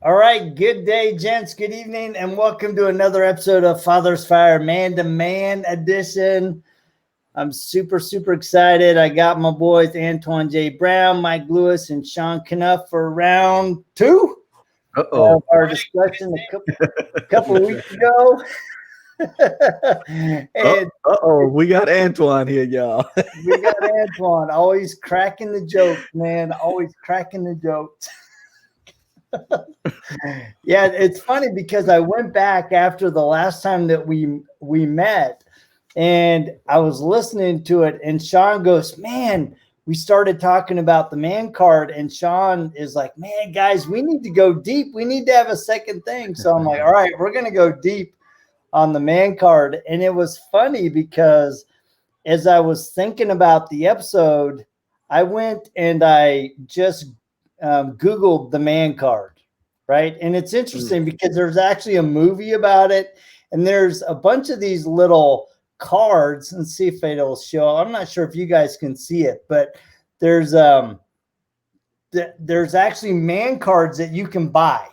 All right, good day, gents. Good evening, and welcome to another episode of FathersFyre Man-to-Man edition. I'm super excited. I got my boys Antoine Browne, Mike Lewis, and Sean Knauff for round two of our discussion a couple of weeks ago. And we got Antoine here, y'all. We got Antoine, always cracking the jokes, man. Always cracking the jokes. Yeah, it's funny because I went back after the last time that we met, and I was listening to it, and Sean goes, "Man, we started talking about the man card," and Sean is like, "Man, guys, we need to go deep. We need to have a second thing." So I'm like, "All right, we're gonna go deep on the man card." And it was funny because as I was thinking about the episode, I went and I just Googled the man card, right? And it's interesting because there's actually a movie about it, and there's a bunch of these little cards, and see if it'll show. I'm not sure if you guys can see it, but there's actually man cards that you can buy.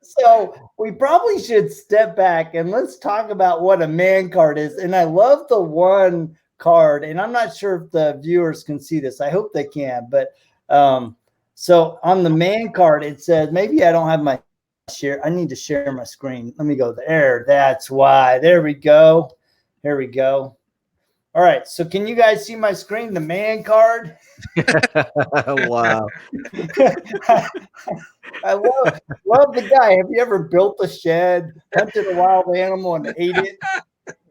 So we probably should step back and let's talk about what a man card is. And I love the one card, and I'm not sure if the viewers can see this. I hope they can, but so on the man card it says, maybe I don't have my share. I need to share my screen. Let me go there. That's why. There we go. Here we go. All right. So can you guys see my screen? The man card. Wow. I love the guy. Have you ever built a shed, hunted a wild animal, and ate it?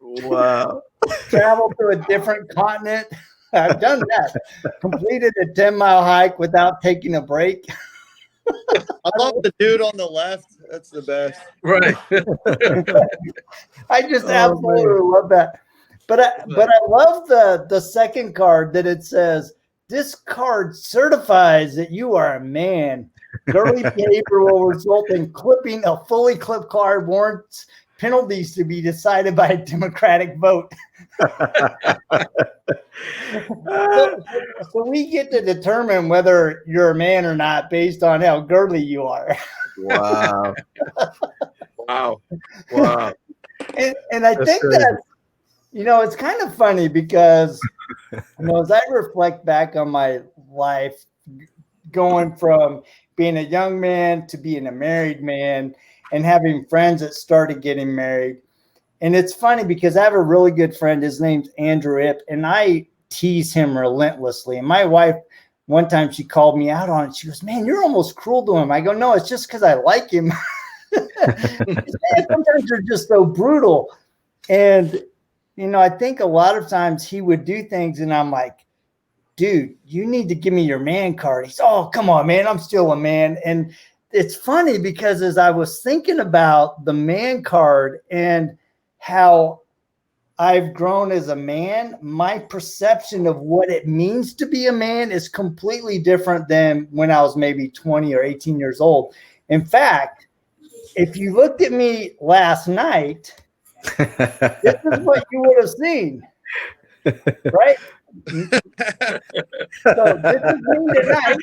Wow. Traveled to a different continent. I've done that. Completed a 10-mile hike without taking a break. I love the dude on the left. That's the best. Right. I just absolutely love that. But I love the second card that it says, "This card certifies that you are a man. Girly behavior will result in clipping. A fully clipped card warrants penalties to be decided by a democratic vote." So we get to determine whether you're a man or not based on how girly you are. Wow. Wow. And I think that, it's kind of funny because, as I reflect back on my life, going from being a young man to being a married man and having friends that started getting married. And it's funny because I have a really good friend. His name's Andrew Ip, and I tease him relentlessly. And my wife, one time she called me out on it. She goes, "Man, you're almost cruel to him." I go, "No, it's just because I like him." Sometimes you're just so brutal. And, I think a lot of times he would do things and I'm like, "Dude, you need to give me your man card." He's, "Oh, come on, man. I'm still a man." And it's funny because as I was thinking about the man card and how I've grown as a man, my perception of what it means to be a man is completely different than when I was maybe 20 or 18 years old. In fact, if you looked at me last night, this is what you would have seen, right? So this is me tonight.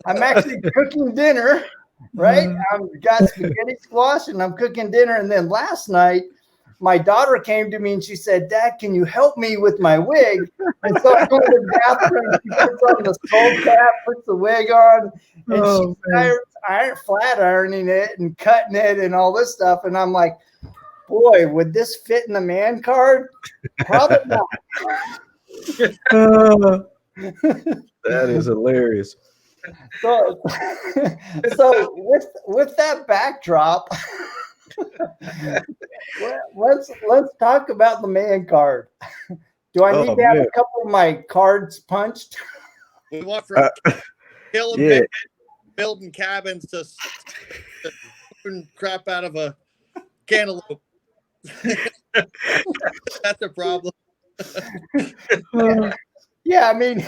I'm actually cooking dinner, right? I've got spaghetti squash and I'm cooking dinner. And then last night, my daughter came to me and she said, "Dad, can you help me with my wig?" And so I go to the bathroom, she puts on the skull cap, puts the wig on, and she starts flat ironing it and cutting it and all this stuff. And I'm like, boy, would this fit in the man card? Probably not. That is hilarious. So with that backdrop, let's talk about the man card. Do I need to have a couple of my cards punched? We went from building cabins to crap out of a cantaloupe. That's a problem. Yeah, I mean,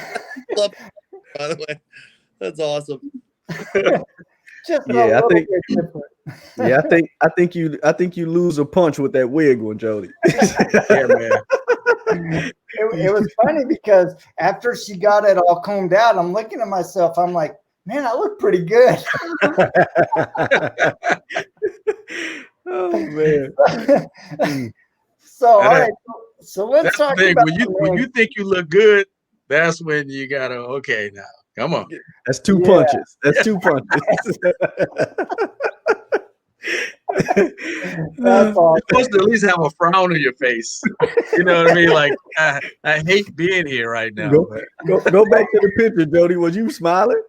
by the way, that's awesome. I think you lose a punch with that wig one, Jody. Yeah, man. it was funny because after she got it all combed out, I'm looking at myself. I'm like, man, I look pretty good. Oh man. So all right. So let's That's the talk thing. about When you think you look good, that's when you gotta okay now. Come on. That's two Yeah. punches. That's two punches. That's all. You're supposed to at least have a frown on your face. You know what I mean? Like I hate being here right now. Go back to the picture, Jody. Was you smiling?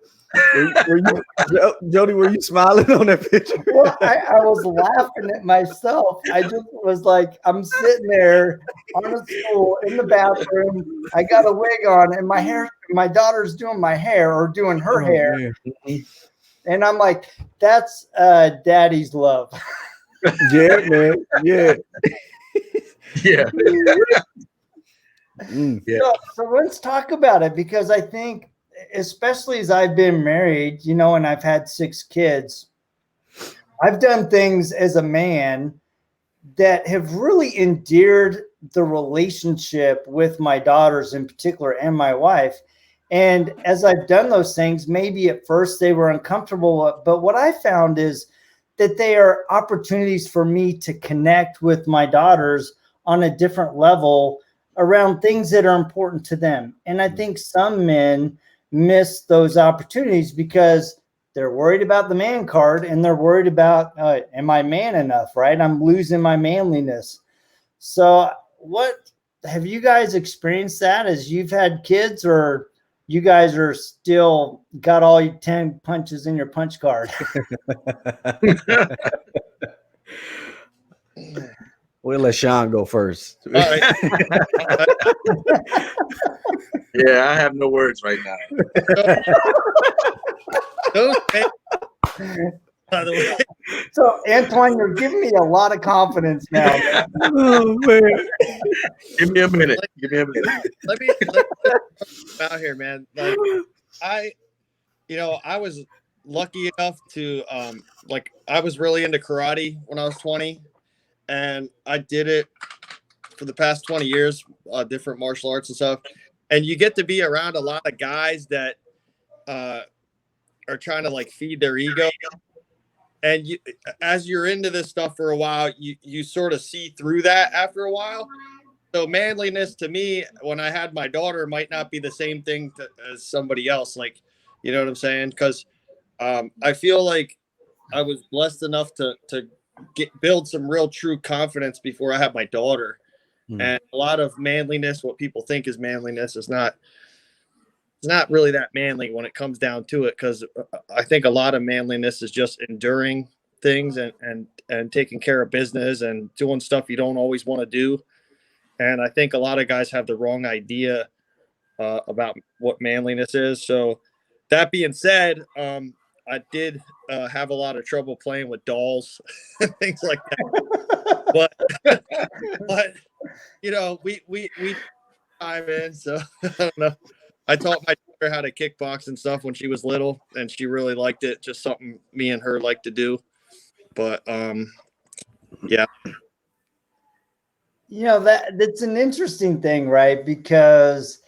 Jody, were you smiling on that picture? Well, I was laughing at myself. I just was like, I'm sitting there on a stool in the bathroom. I got a wig on, and my daughter's doing my hair or doing her hair. Man. And I'm like, that's daddy's love. Yeah, man. Yeah. Yeah. Yeah. So let's talk about it, because I think, especially as I've been married, and I've had 6 kids, I've done things as a man that have really endeared the relationship with my daughters in particular and my wife. And as I've done those things, maybe at first they were uncomfortable, but what I found is that they are opportunities for me to connect with my daughters on a different level around things that are important to them. And I think some men miss those opportunities because they're worried about the man card, and they're worried about, am I man enough, right? I'm losing my manliness. So what have you guys experienced that as you've had kids, or you guys are still got all your 10 punches in your punch card? We'll let Sean go first. All right. Yeah, I have no words right now. Okay. By the way, So Antoine, you're giving me a lot of confidence now. Oh man. Give me a minute. Give me a minute. let me out here, man. Like I was lucky enough to I was really into karate when I was 20, and I did it for the past 20 years, different martial arts and stuff. And you get to be around a lot of guys that are trying to feed their ego. And as you're into this stuff for a while, you sort of see through that after a while. So manliness to me, when I had my daughter, might not be the same thing as somebody else. You know what I'm saying? Because I feel like I was blessed enough to build some real true confidence before I had my daughter. And a lot of manliness, what people think is manliness, is not. It's not really that manly when it comes down to it, because I think a lot of manliness is just enduring things and taking care of business and doing stuff you don't always want to do. And I think a lot of guys have the wrong idea about what manliness is. So that being said, I did have a lot of trouble playing with dolls and things like that. but we time in, so I don't know. I taught my daughter how to kickbox and stuff when she was little, and she really liked it. Just something me and her like to do. But yeah. That's an interesting thing, right? Because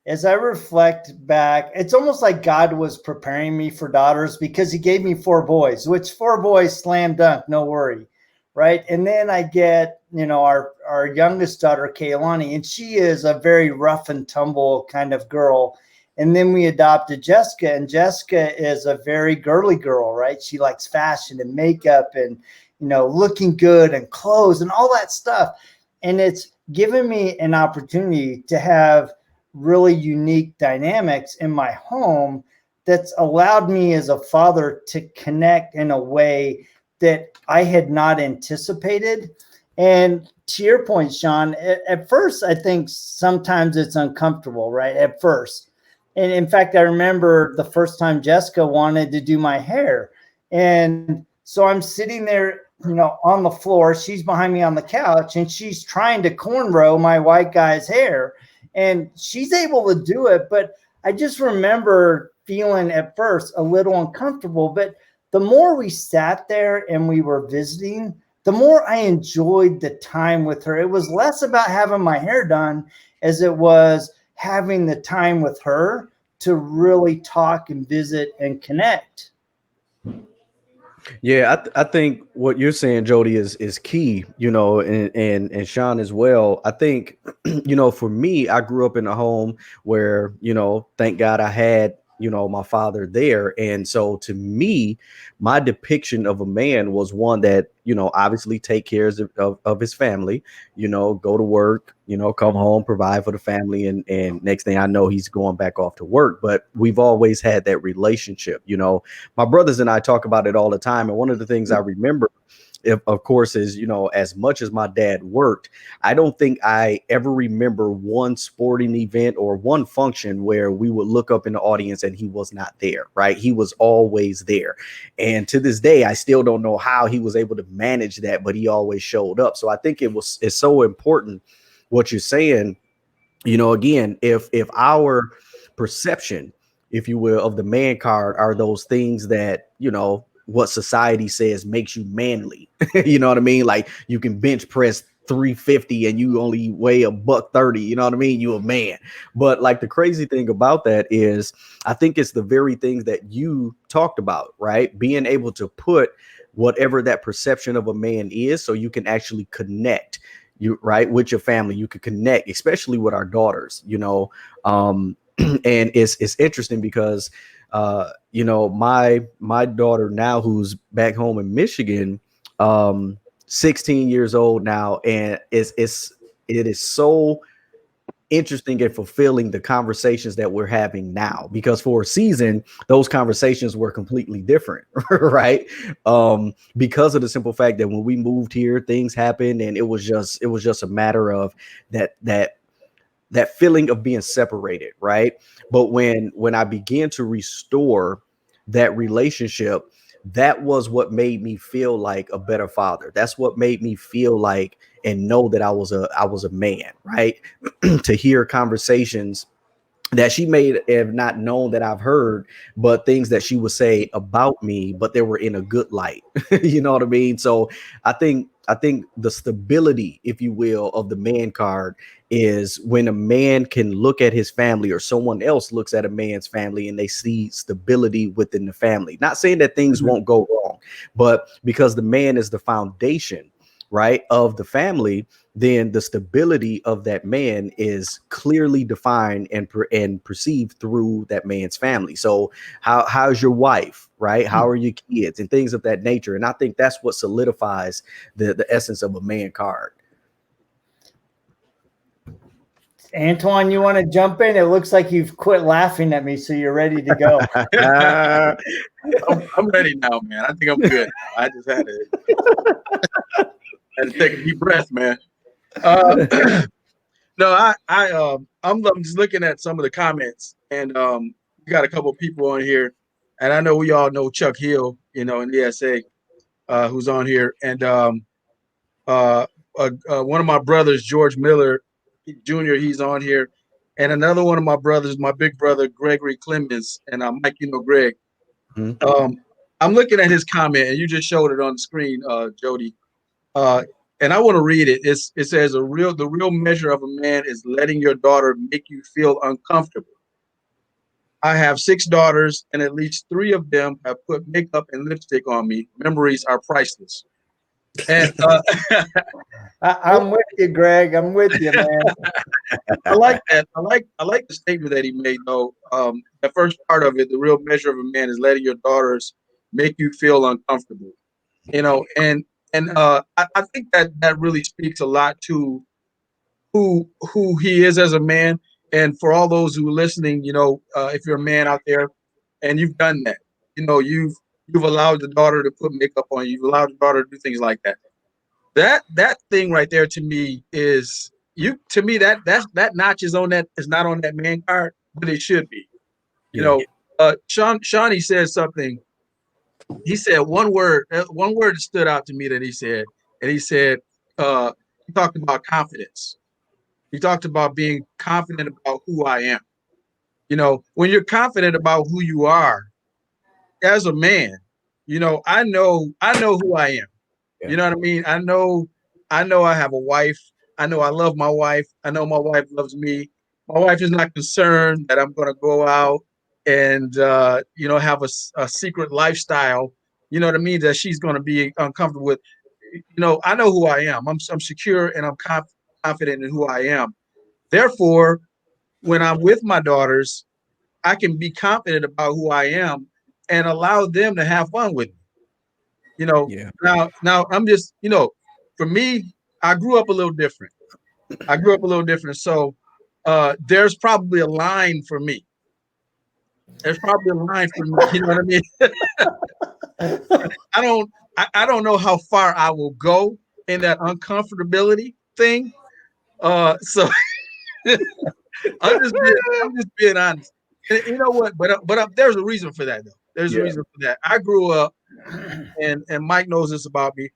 as I reflect back, it's almost like God was preparing me for daughters, because he gave me 4 boys, which 4 boys, slam dunk, no worry. Right. And then I get, our youngest daughter, Kaylani, and she is a very rough and tumble kind of girl. And then we adopted Jessica, and Jessica is a very girly girl, right? She likes fashion and makeup and, looking good and clothes and all that stuff. And it's given me an opportunity to have really unique dynamics in my home that's allowed me as a father to connect in a way that I had not anticipated. And to your point, Sean, at first, I think sometimes it's uncomfortable, right? At first. And in fact, I remember the first time Jessica wanted to do my hair. And so I'm sitting there, on the floor. She's behind me on the couch, and she's trying to cornrow my white guy's hair. And she's able to do it. But I just remember feeling at first a little uncomfortable. But the more we sat there and we were visiting, the more I enjoyed the time with her. It was less about having my hair done as it was having the time with her to really talk and visit and connect. Yeah, I think what you're saying, Jody, is key, and Sean as well. I think, for me, I grew up in a home where, thank God I had, my father there. And so to me, my depiction of a man was one that, obviously take care of his family, go to work, come home, provide for the family. And next thing I know, he's going back off to work. But we've always had that relationship, my brothers and I talk about it all the time. And one of the things I remember, of course, is, as much as my dad worked, I don't think I ever remember one sporting event or one function where we would look up in the audience and he was not there, right? He was always there. And to this day, I still don't know how he was able to manage that, but he always showed up. So I think it's so important what you're saying. Again, if our perception, if you will, of the man card are those things that, what society says makes you manly. You know what I mean? Like you can bench press 350 and you only weigh $130. You know what I mean? You a man. But like the crazy thing about that is I think it's the very things that you talked about, right? Being able to put whatever that perception of a man is so you can actually connect right with your family. You could connect, especially with our daughters, and it's interesting because my daughter now, who's back home in Michigan, 16 years old now, and it is so interesting and fulfilling the conversations that we're having now, because for a season those conversations were completely different, right? Because of the simple fact that when we moved here, things happened, and it was just a matter of that feeling of being separated, right? But when I began to restore that relationship, that was what made me feel like a better father. That's what made me feel like and know that I was a man, right? To hear conversations that she may have not known that I've heard, but things that she would say about me, but they were in a good light. You know what I mean? So I think the stability, if you will, of the man card is when a man can look at his family or someone else looks at a man's family and they see stability within the family. Not saying that things won't go wrong, but because the man is the foundation, right, of the family, then the stability of that man is clearly defined and perceived through that man's family. So how's your wife, right? How are your kids and things of that nature? And I think that's what solidifies the essence of a man card. Antoine, you want to jump in? It looks like you've quit laughing at me, so you're ready to go. I'm ready now, man. I think I'm good. I just had to take a deep breath, man. No, I'm just looking at some of the comments, and we got a couple of people on here, and I know we all know Chuck Hill, in the ESA, who's on here, and one of my brothers, George Miller Jr., he's on here, and another one of my brothers, my big brother Gregory Clemens, and Mike, Greg. Mm-hmm. I'm looking at his comment, and you just showed it on the screen, Jody. And I want to read it. It says the real measure of a man is letting your daughter make you feel uncomfortable. I have 6 daughters, and at least 3 of them have put makeup and lipstick on me. Memories are priceless. And I'm with you, Greg. I'm with you, man. I like that. I like the statement that he made, though. The first part of it, the real measure of a man is letting your daughters make you feel uncomfortable. And I think that really speaks a lot to who he is as a man. And for all those who are listening, if you're a man out there and you've done that, you've allowed the daughter to put makeup on you, you've allowed the daughter to do things like that. That thing right there to me is that notch is not on that man card, but it should be. Shawnee said something. He said one word that stood out to me that he said, and he said, he talked about confidence. He talked about being confident about who I am. When you're confident about who you are as a man, I know who I am. You know what I mean? I know I have a wife. I know I love my wife. I know my wife loves me. My wife is not concerned that I'm going to go out and have a secret lifestyle. You know what I mean? That she's going to be uncomfortable with. I know who I am. I'm secure and I'm confident in who I am. Therefore, when I'm with my daughters, I can be confident about who I am and allow them to have fun with me. Yeah. Now I'm just, for me, I grew up a little different. So there's probably a line for me. There's probably a line for me. You know what I mean? I don't know how far I will go in that uncomfortability thing. So I'm just being honest. And you know what? But there's a reason for that though. There's a reason for that. I grew up, and Mike knows this about me.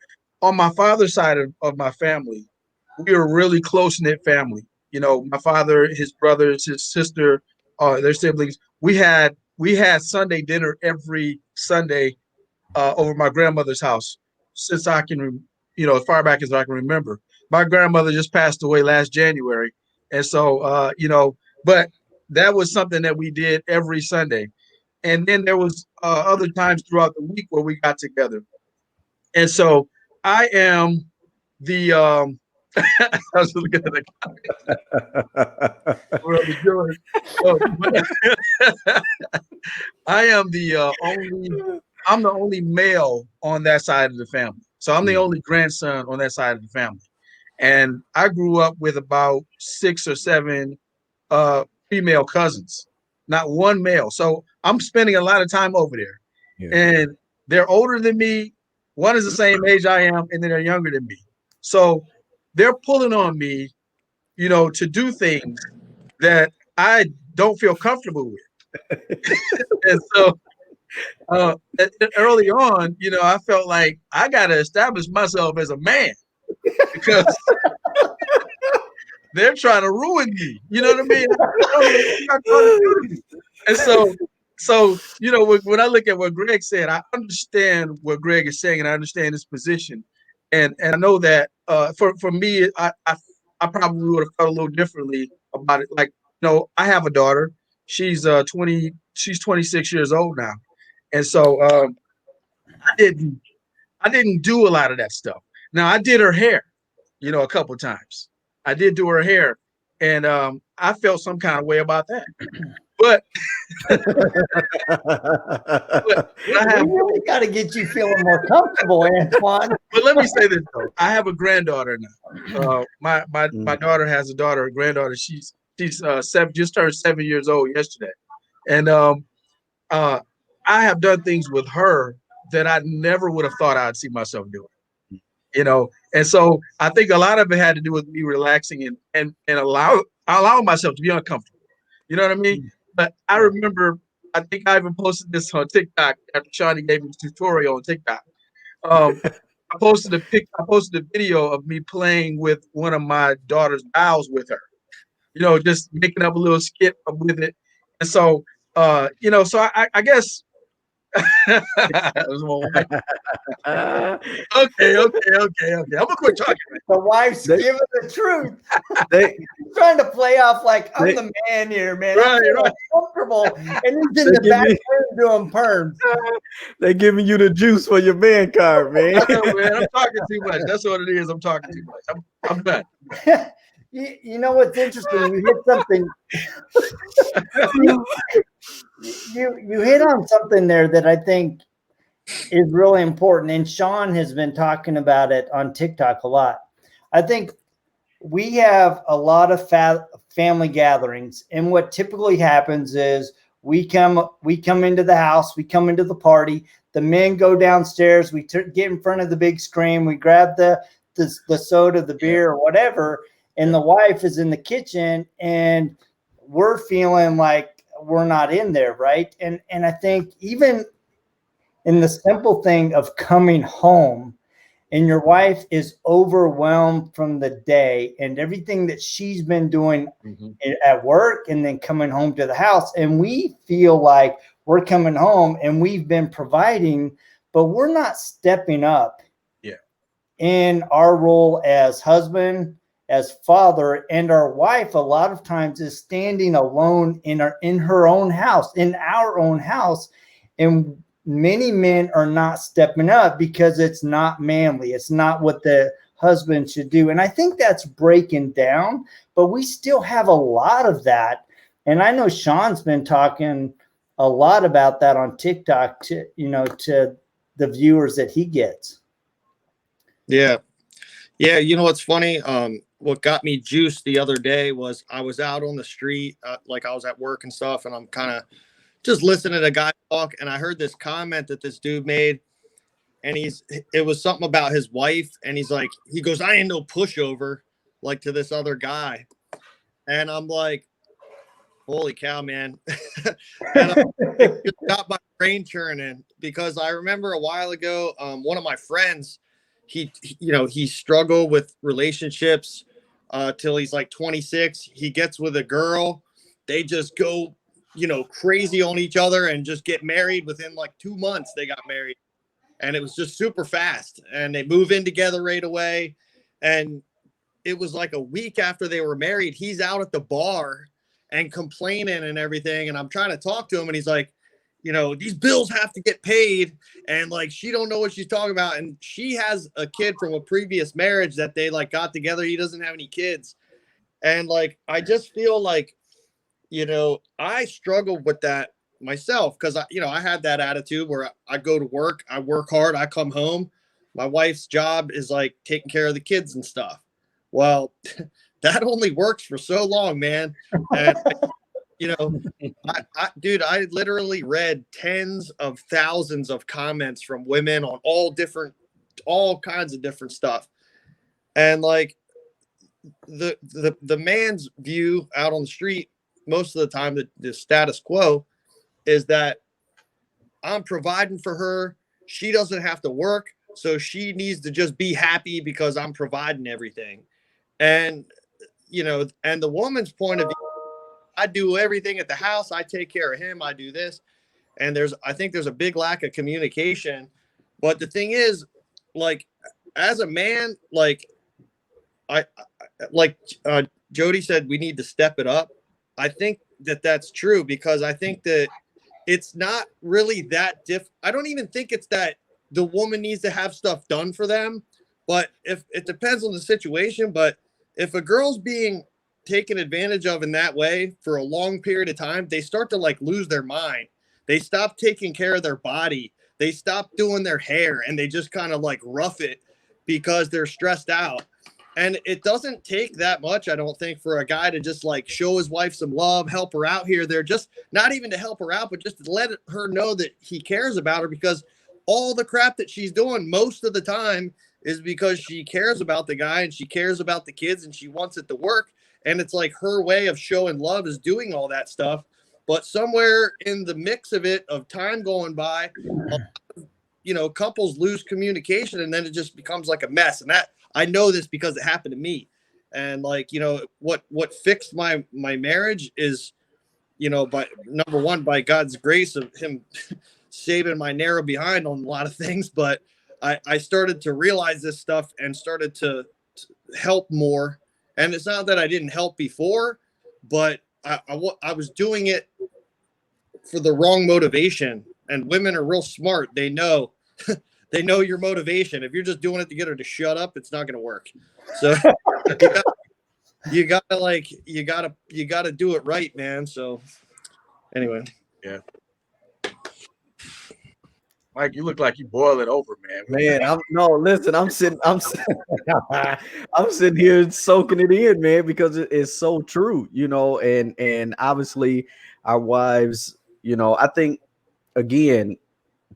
On my father's side of my family, we were a really close-knit family. My father, his brothers, his sister, their siblings. We had Sunday dinner every Sunday over my grandmother's house since I can, as far back as I can remember. My grandmother just passed away last January, and so but that was something that we did every Sunday. And then there was other times throughout the week where we got together. And so I am the I was looking at the I am I'm the only male on that side of the family. So I'm the only grandson on that side of the family. And I grew up with about 6 or 7 female cousins, not one male. So I'm spending a lot of time over there. Yeah. And they're older than me. One is the same age I am, and then they're younger than me. So they're pulling on me, to do things that I don't feel comfortable with. And so early on, I felt like I got to establish myself as a man because they're trying to ruin me. You know what I mean? And so when I look at what Greg said, I understand what Greg is saying, and I understand his position, and I know that for me, I probably would have felt a little differently about it. Like, I have a daughter. She's 26 years old now, and so I didn't do a lot of that stuff. Now I did her hair, a couple of times. I did do her hair, and I felt some kind of way about that. But we really got to get you feeling more comfortable, Antoine. But let me say this though: I have a granddaughter now. My daughter has a daughter, a granddaughter. She's 7, just turned 7 years old yesterday, and I have done things with her that I never would have thought I'd see myself doing. And so I think a lot of it had to do with me relaxing and allowing myself to be uncomfortable. You know what I mean? But I remember, I think I even posted this on TikTok after Shawnee gave me a tutorial on TikTok. I posted a video of me playing with one of my daughter's dolls with her. Just making up a little skit with it. And so, so I guess. Okay. I'm gonna quit talking. The wife's giving the truth. He's trying to play off like I'm the man here, man. Right. Comfortable, and he's in the back room doing perms. They're giving you the juice for your man card, man. I know, man. I'm talking too much. That's what it is. I'm talking too much. I'm done. You know what's interesting? You hit something. you hit on something there that I think is really important, and Sean has been talking about it on TikTok a lot. I think we have a lot of family gatherings, and what typically happens is we come into the house, we come into the party. The men go downstairs. We get in front of the big screen. We grab the soda, the beer, or whatever. And the wife is in the kitchen, and we're feeling like we're not in there, right? And I think even in the simple thing of coming home, and your wife is overwhelmed from the day and everything that she's been doing at work, and then coming home to the house, and we feel like we're coming home and we've been providing, but we're not stepping up in our role as husband, as father, and our wife a lot of times is standing alone in her own house, in our own house. And many men are not stepping up because it's not manly. It's not what the husband should do. And I think that's breaking down, but we still have a lot of that. And I know Sean's been talking a lot about that on TikTok to the viewers that he gets. Yeah. You know what's funny? What got me juiced the other day was I was out on the street, like I was at work and stuff, and I'm kind of just listening to a guy talk, and I heard this comment that this dude made, and it was something about his wife, and he goes, I ain't no pushover, like to this other guy. And I'm like, holy cow, man. And it just got my brain churning, because I remember a while ago, one of my friends, he struggled with relationships till he's like 26. He gets with a girl, they just go, crazy on each other and just get married. Within like 2 months, they got married, and it was just super fast, and they move in together right away. And it was like a week after they were married, he's out at the bar and complaining and everything. And I'm trying to talk to him, and he's like, these bills have to get paid. And like, she don't know what she's talking about. And she has a kid from a previous marriage that they like got together. He doesn't have any kids. And like, I just feel like, I struggled with that myself, because I had that attitude where I go to work, I work hard, I come home, my wife's job is like taking care of the kids and stuff. Well, that only works for so long, man. And I literally read tens of thousands of comments from women on all kinds of different stuff. And like the man's view out on the street, most of the time, the status quo is that I'm providing for her. She doesn't have to work, so she needs to just be happy because I'm providing everything. And, and the woman's point of view, I do everything at the house. I take care of him. I do this. And I think there's a big lack of communication. But the thing is, like, as a man, like, Jody said, we need to step it up. I think that's true, because I think that it's not really that I don't even think it's that the woman needs to have stuff done for them, but if it depends on the situation. But if a girl's being taken advantage of in that way for a long period of time, they start to like lose their mind. They stop taking care of their body. They stop doing their hair, and they just kind of like rough it because they're stressed out. And it doesn't take that much, I don't think, for a guy to just like show his wife some love, help her out here. They're just not even to help her out, but just to let her know that he cares about her, because all the crap that she's doing most of the time is because she cares about the guy, and she cares about the kids, and she wants it to work. And it's like her way of showing love is doing all that stuff. But somewhere in the mix of it, of time going by, couples lose communication, and then it just becomes like a mess. And that, I know this because it happened to me. And like, what fixed my marriage is, by number one, by God's grace of him saving my narrow behind on a lot of things. But I started to realize this stuff and started to help more. And it's not that I didn't help before, but I was doing it for the wrong motivation. And women are real smart. They know they know your motivation. If you're just doing it to get her to shut up, it's not going to work. So you gotta do it right, man. So anyway. Yeah. Mike, you look like you boil it over, man. Man, I'm sitting I'm sitting here soaking it in, man, because it's so true, and obviously our wives, I think, again,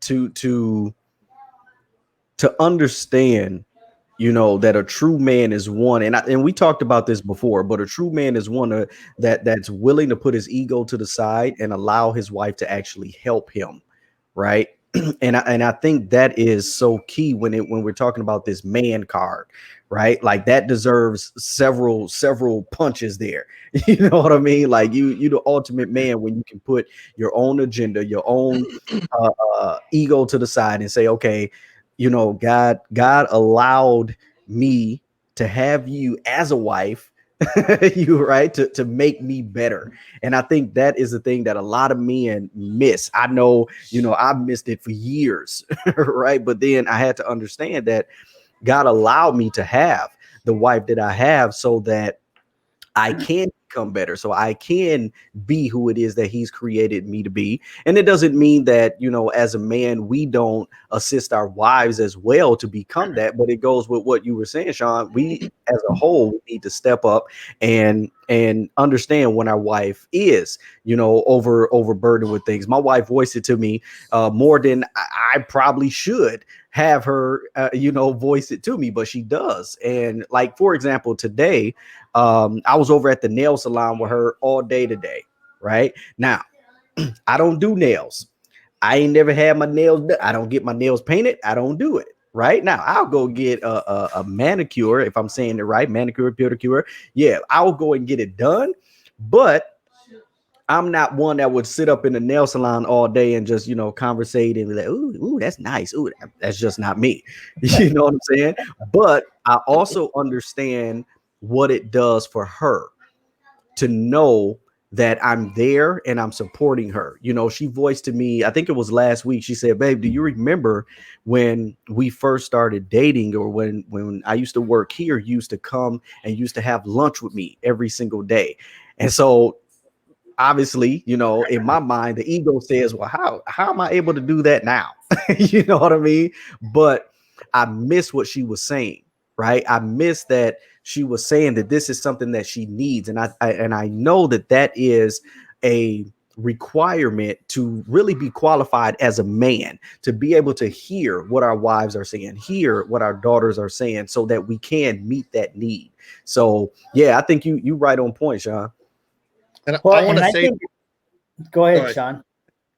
to understand, that a true man is one, and we talked about this before, but a true man is one that's willing to put his ego to the side and allow his wife to actually help him, right? And I think that is so key when we're talking about this man card, right? Like, that deserves several punches there. You know what I mean? Like, you the ultimate man when you can put your own agenda, your own ego to the side and say, okay, you know, God allowed me to have you as a wife, you right, to make me better. And I think that is the thing that a lot of men miss. I know, you know, I've missed it for years, right? But then I had to understand that God allowed me to have the wife that I have so that I can become better, so I can be who it is that he's created me to be. And it doesn't mean that, you know, as a man, we don't assist our wives as well to become that, but it goes with what you were saying, Sean. We as a whole, we need to step up and understand when our wife is, you know, overburdened with things. My wife voiced it to me more than I probably should have her, you know, voice it to me, but she does. And like, for example, today, I was over at the nail salon with her all day today. Right now, I don't do nails. I ain't never had my nails done. I don't get my nails painted. I don't do it. Right now, I'll go get a manicure, if I'm saying it right, manicure, pedicure. Yeah, I'll go and get it done. But I'm not one that would sit up in the nail salon all day and just, you know, conversate and be like, ooh, that's nice. Ooh, that's just not me. You know what I'm saying? But I also understand what it does for her to know that I'm there and I'm supporting her. You know, she voiced to me, I think it was last week, she said, babe, do you remember when we first started dating, or when I used to work here, you used to come and used to have lunch with me every single day? And so obviously, you know, in my mind, the ego says, well, how am I able to do that now? You know what I mean? But I miss what she was saying, right? I miss that she was saying that this is something that she needs. And I know that that is a requirement to really be qualified as a man, to be able to hear what our wives are saying, hear what our daughters are saying, so that we can meet that need. So yeah, I think you right on point, Sean. And Well, I want to say, go ahead, Sean.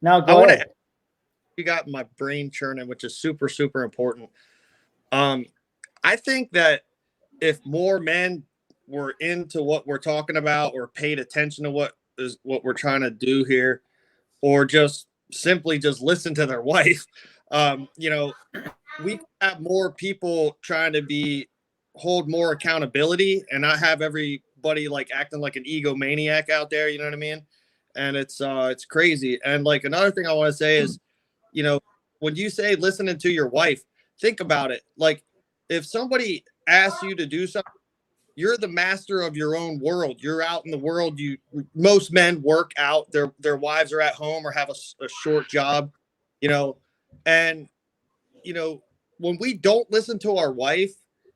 No, go ahead. You got my brain churning, which is super, super important. I think that if more men were into what we're talking about, or paid attention to what we're trying to do here, or just simply just listen to their wife, you know, we have more people trying to hold more accountability, and not have everybody like acting like an egomaniac out there. You know what I mean? And it's crazy. And like, another thing I want to say is, you know, when you say listening to your wife, think about it. Like, if somebody asks you to do something, you're the master of your own world. You're out in the world. Most men work out. Their wives are at home or have a short job, you know, and you know, when we don't listen to our wife,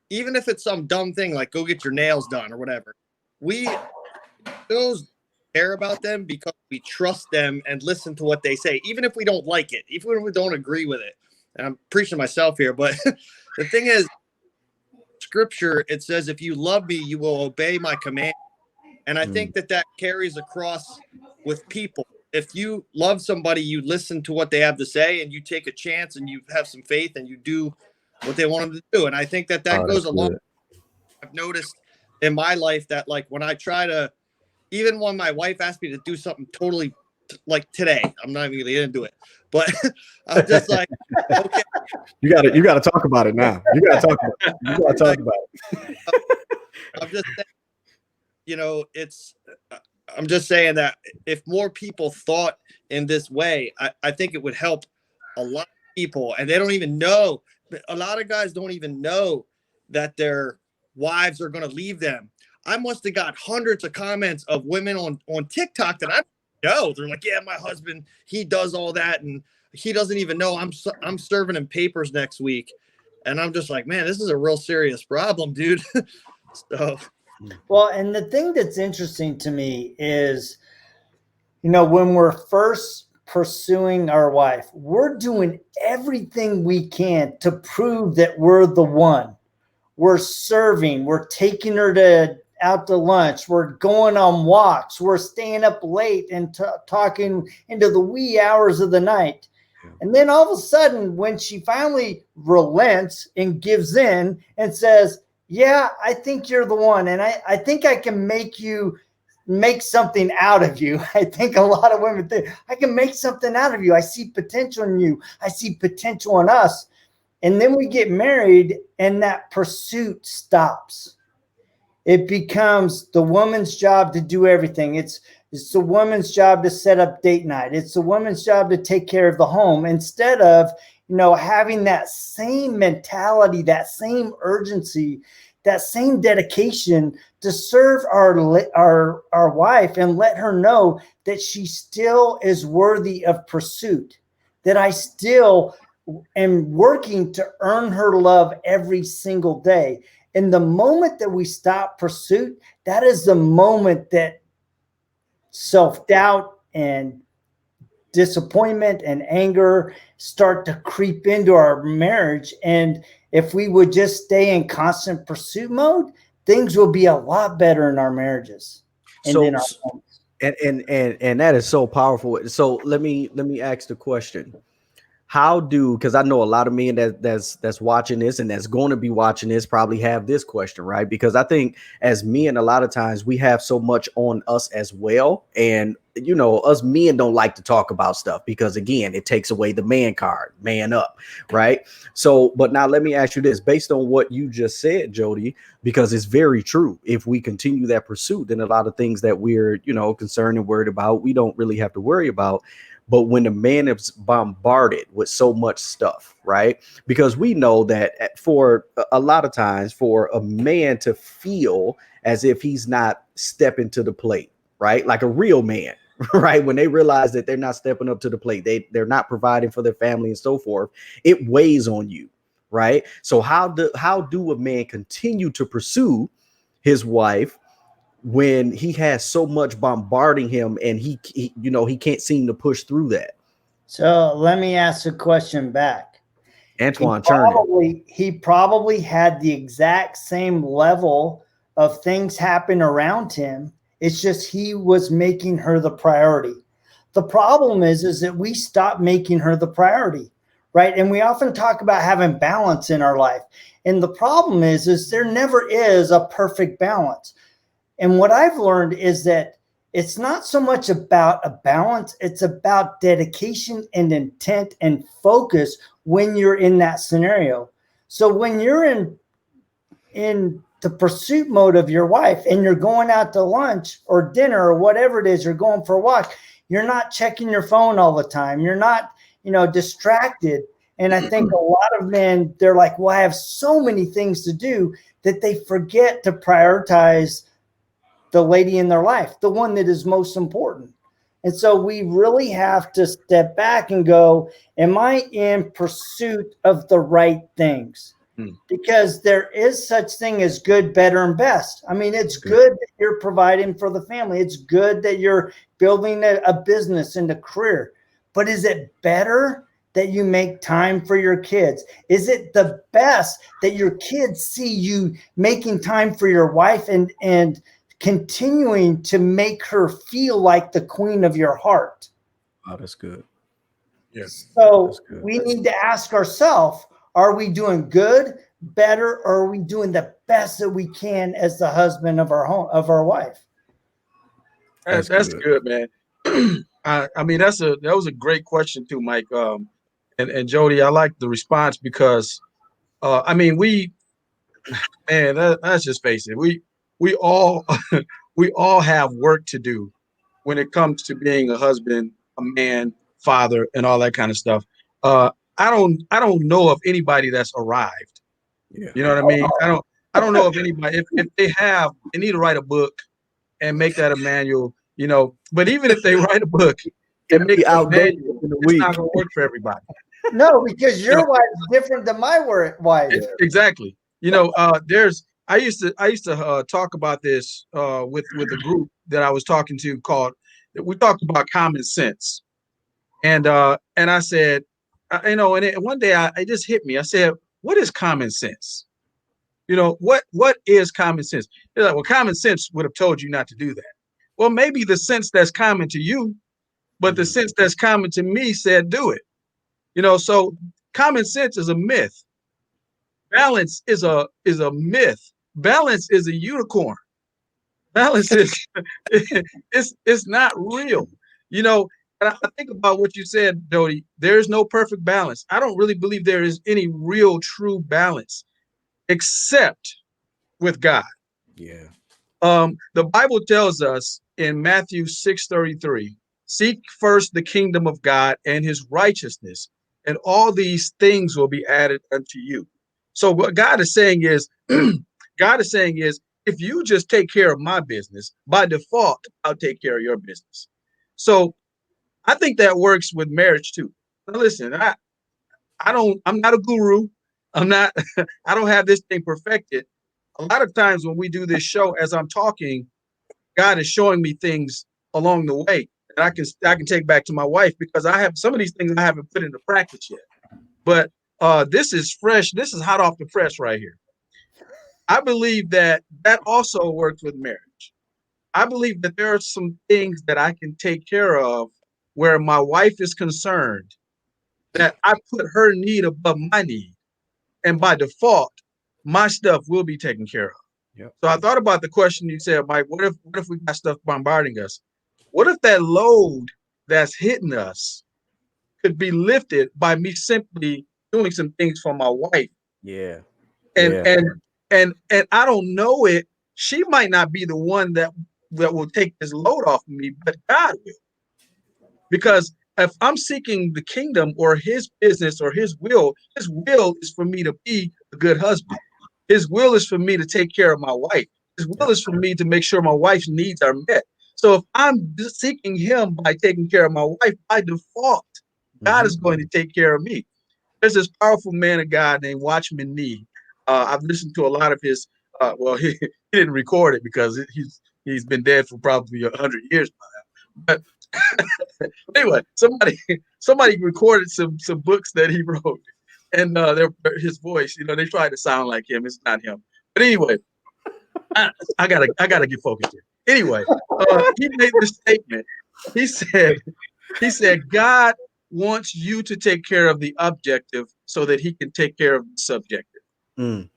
even if it's some dumb thing like go get your nails done or whatever, we still care about them because we trust them and listen to what they say, even if we don't like it, even if we don't agree with it. And I'm preaching to myself here, but the thing is, scripture, it says, if you love me, you will obey my command. And I think that carries across with people. If you love somebody, you listen to what they have to say, and you take a chance, and you have some faith, and you do what they want them to do. And I think that goes along. I've noticed in my life that, like, when I try to, even when my wife asked me to do something totally like today, I'm not even going to get into it, but I'm just like, okay. You got to talk about it now. You got to talk about it. You got to talk about it. I'm just saying, you know, I'm just saying that if more people thought in this way, I think it would help a lot of people. And they don't even know. A lot of guys don't even know that their wives are going to leave them. I must have got hundreds of comments of women on TikTok that I know. They're like, yeah, my husband, he does all that, and he doesn't even know I'm serving him papers next week. And I'm just like, man, this is a real serious problem, dude. So. Well, and the thing that's interesting to me is, you know, when we're first pursuing our wife, we're doing everything we can to prove that we're the one. We're serving, we're taking her out to lunch, we're going on walks, we're staying up late and talking into the wee hours of the night. And then all of a sudden, when she finally relents and gives in and says, yeah, I think you're the one, and I think I can make something out of you. I think a lot of women think, I can make something out of you. I see potential in you. I see potential in us. And then we get married and that pursuit stops. It becomes the woman's job to do everything. It's the woman's job to set up date night. It's the woman's job to take care of the home, instead of, having that same mentality, that same urgency, that same dedication to serve our wife and let her know that she still is worthy of pursuit, that I still am working to earn her love every single day. And the moment that we stop pursuit, that is the moment that self-doubt and disappointment and anger start to creep into our marriage. And if we would just stay in constant pursuit mode, things will be a lot better in our marriages and in our homes. And that is so powerful. So let me ask the question. Because I know a lot of men that's watching this and that's going to be watching this probably have this question, right? Because I think as men, a lot of times we have so much on us as well. And, us men don't like to talk about stuff because, again, it takes away the man card, man up, right? So, but now let me ask you this, based on what you just said, Jody, because it's very true. If we continue that pursuit, then a lot of things that we're, concerned and worried about, we don't really have to worry about. But when a man is bombarded with so much stuff, right? Because we know that for a lot of times, for a man to feel as if he's not stepping to the plate, right? Like a real man, right? When they realize that they're not stepping up to the plate, they're not providing for their family and so forth, it weighs on you, right? So how do a man continue to pursue his wife when he has so much bombarding him and he can't seem to push through that? So let me ask a question back. Antoine, he probably had the exact same level of things happen around him. It's just he was making her the priority. The problem is that we stop making her the priority, right? And we often talk about having balance in our life. And the problem is there never is a perfect balance. And what I've learned is that it's not so much about a balance, it's about dedication and intent and focus when you're in that scenario. So when you're in the pursuit mode of your wife and you're going out to lunch or dinner or whatever it is, you're going for a walk, you're not checking your phone all the time. You're not, distracted. And I think a lot of men, they're like, well, I have so many things to do, that they forget to prioritize the lady in their life, the one that is most important. And so we really have to step back and go, am I in pursuit of the right things? Because there is such thing as good, better, and best. I mean, it's good that you're providing for the family. It's good that you're building a business and a career. But is it better that you make time for your kids? Is it the best that your kids see you making time for your wife and continuing to make her feel like the queen of your heart? Oh, that's good. Yes. So we need to ask ourselves, are we doing good, better, or are we doing the best that we can as the husband of our home, of our wife? That's good, man. I mean, that was a great question too, Mike. And Jody, I like the response because, I mean, let's just face it. We all we all have work to do when it comes to being a husband, a man, father, and all that kind of stuff. I don't know of anybody that's arrived. Yeah. You know what I mean? I don't know if anybody, if they need to write a book and make that a manual, but even if they write a book and make it a manual, it's not going to work for everybody. No, because your wife's different than my wife. Exactly. I used to talk about this with a group that I was talking to we talked about common sense. And I said, one day it just hit me. I said, what is common sense? What is common sense? They're like, well, common sense would have told you not to do that. Well, maybe the sense that's common to you, but the sense that's common to me said do it. So common sense is a myth. Balance is a myth. Balance is a unicorn. Balance is it's not real. I think about what you said, Jody. There is no perfect balance. I don't really believe there is any real true balance except with God. Yeah. The Bible tells us in Matthew 6:33, seek first the kingdom of God and his righteousness, and all these things will be added unto you. So what God is saying is, if you just take care of my business, by default, I'll take care of your business. So I think that works with marriage too. Now listen, I'm not a guru. I'm not, I don't have this thing perfected. A lot of times when we do this show, as I'm talking, God is showing me things along the way that I can take back to my wife, because I have some of these things I haven't put into practice yet. But this is fresh. This is hot off the press right here. I believe that also works with marriage. I believe that there are some things that I can take care of where my wife is concerned, that I put her need above my need. And by default, my stuff will be taken care of. Yep. So I thought about the question you said, Mike, what if we got stuff bombarding us? What if that load that's hitting us could be lifted by me simply doing some things for my wife? Yeah. And Yeah. and I don't know it. She might not be the one that will take this load off of me, but God will. Because if I'm seeking the kingdom or his business or his will is for me to be a good husband. His will is for me to take care of my wife. His will is for me to make sure my wife's needs are met. So if I'm just seeking him by taking care of my wife, by default, God is going to take care of me. There's this powerful man of God named Watchman Nee. I've listened to a lot of his. Well, he didn't record it because he's been dead for probably 100 years by now. But anyway, somebody recorded some books that he wrote, and his voice. They tried to sound like him. It's not him. But anyway, I gotta get focused here. Anyway, he made this statement. He said, God wants you to take care of the objective so that he can take care of the subjective. Mm.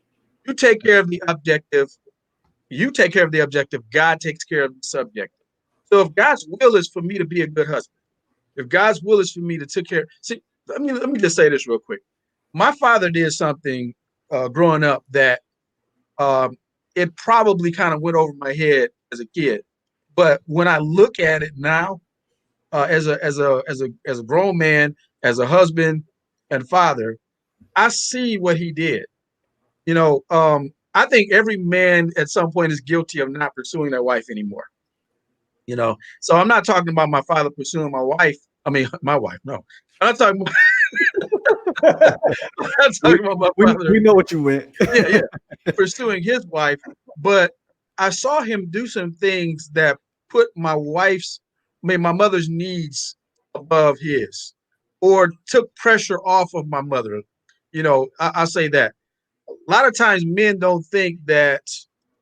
You take care of the objective. You take care of the objective. God takes care of the subjective. So if God's will is for me to be a good husband, if God's will is for me to take care, see, let me just say this real quick. My father did something growing up that it probably kind of went over my head as a kid, but when I look at it now, as a grown man, as a husband and father, I see what he did. I think every man at some point is guilty of not pursuing their wife anymore. So I'm not talking about my father pursuing my wife. I mean, my wife. No, I'm not talking about. I'm not talking about my father. We know what you meant. Yeah, pursuing his wife, but I saw him do some things that put my mother's needs above his, or took pressure off of my mother. I'll say that. A lot of times men don't think that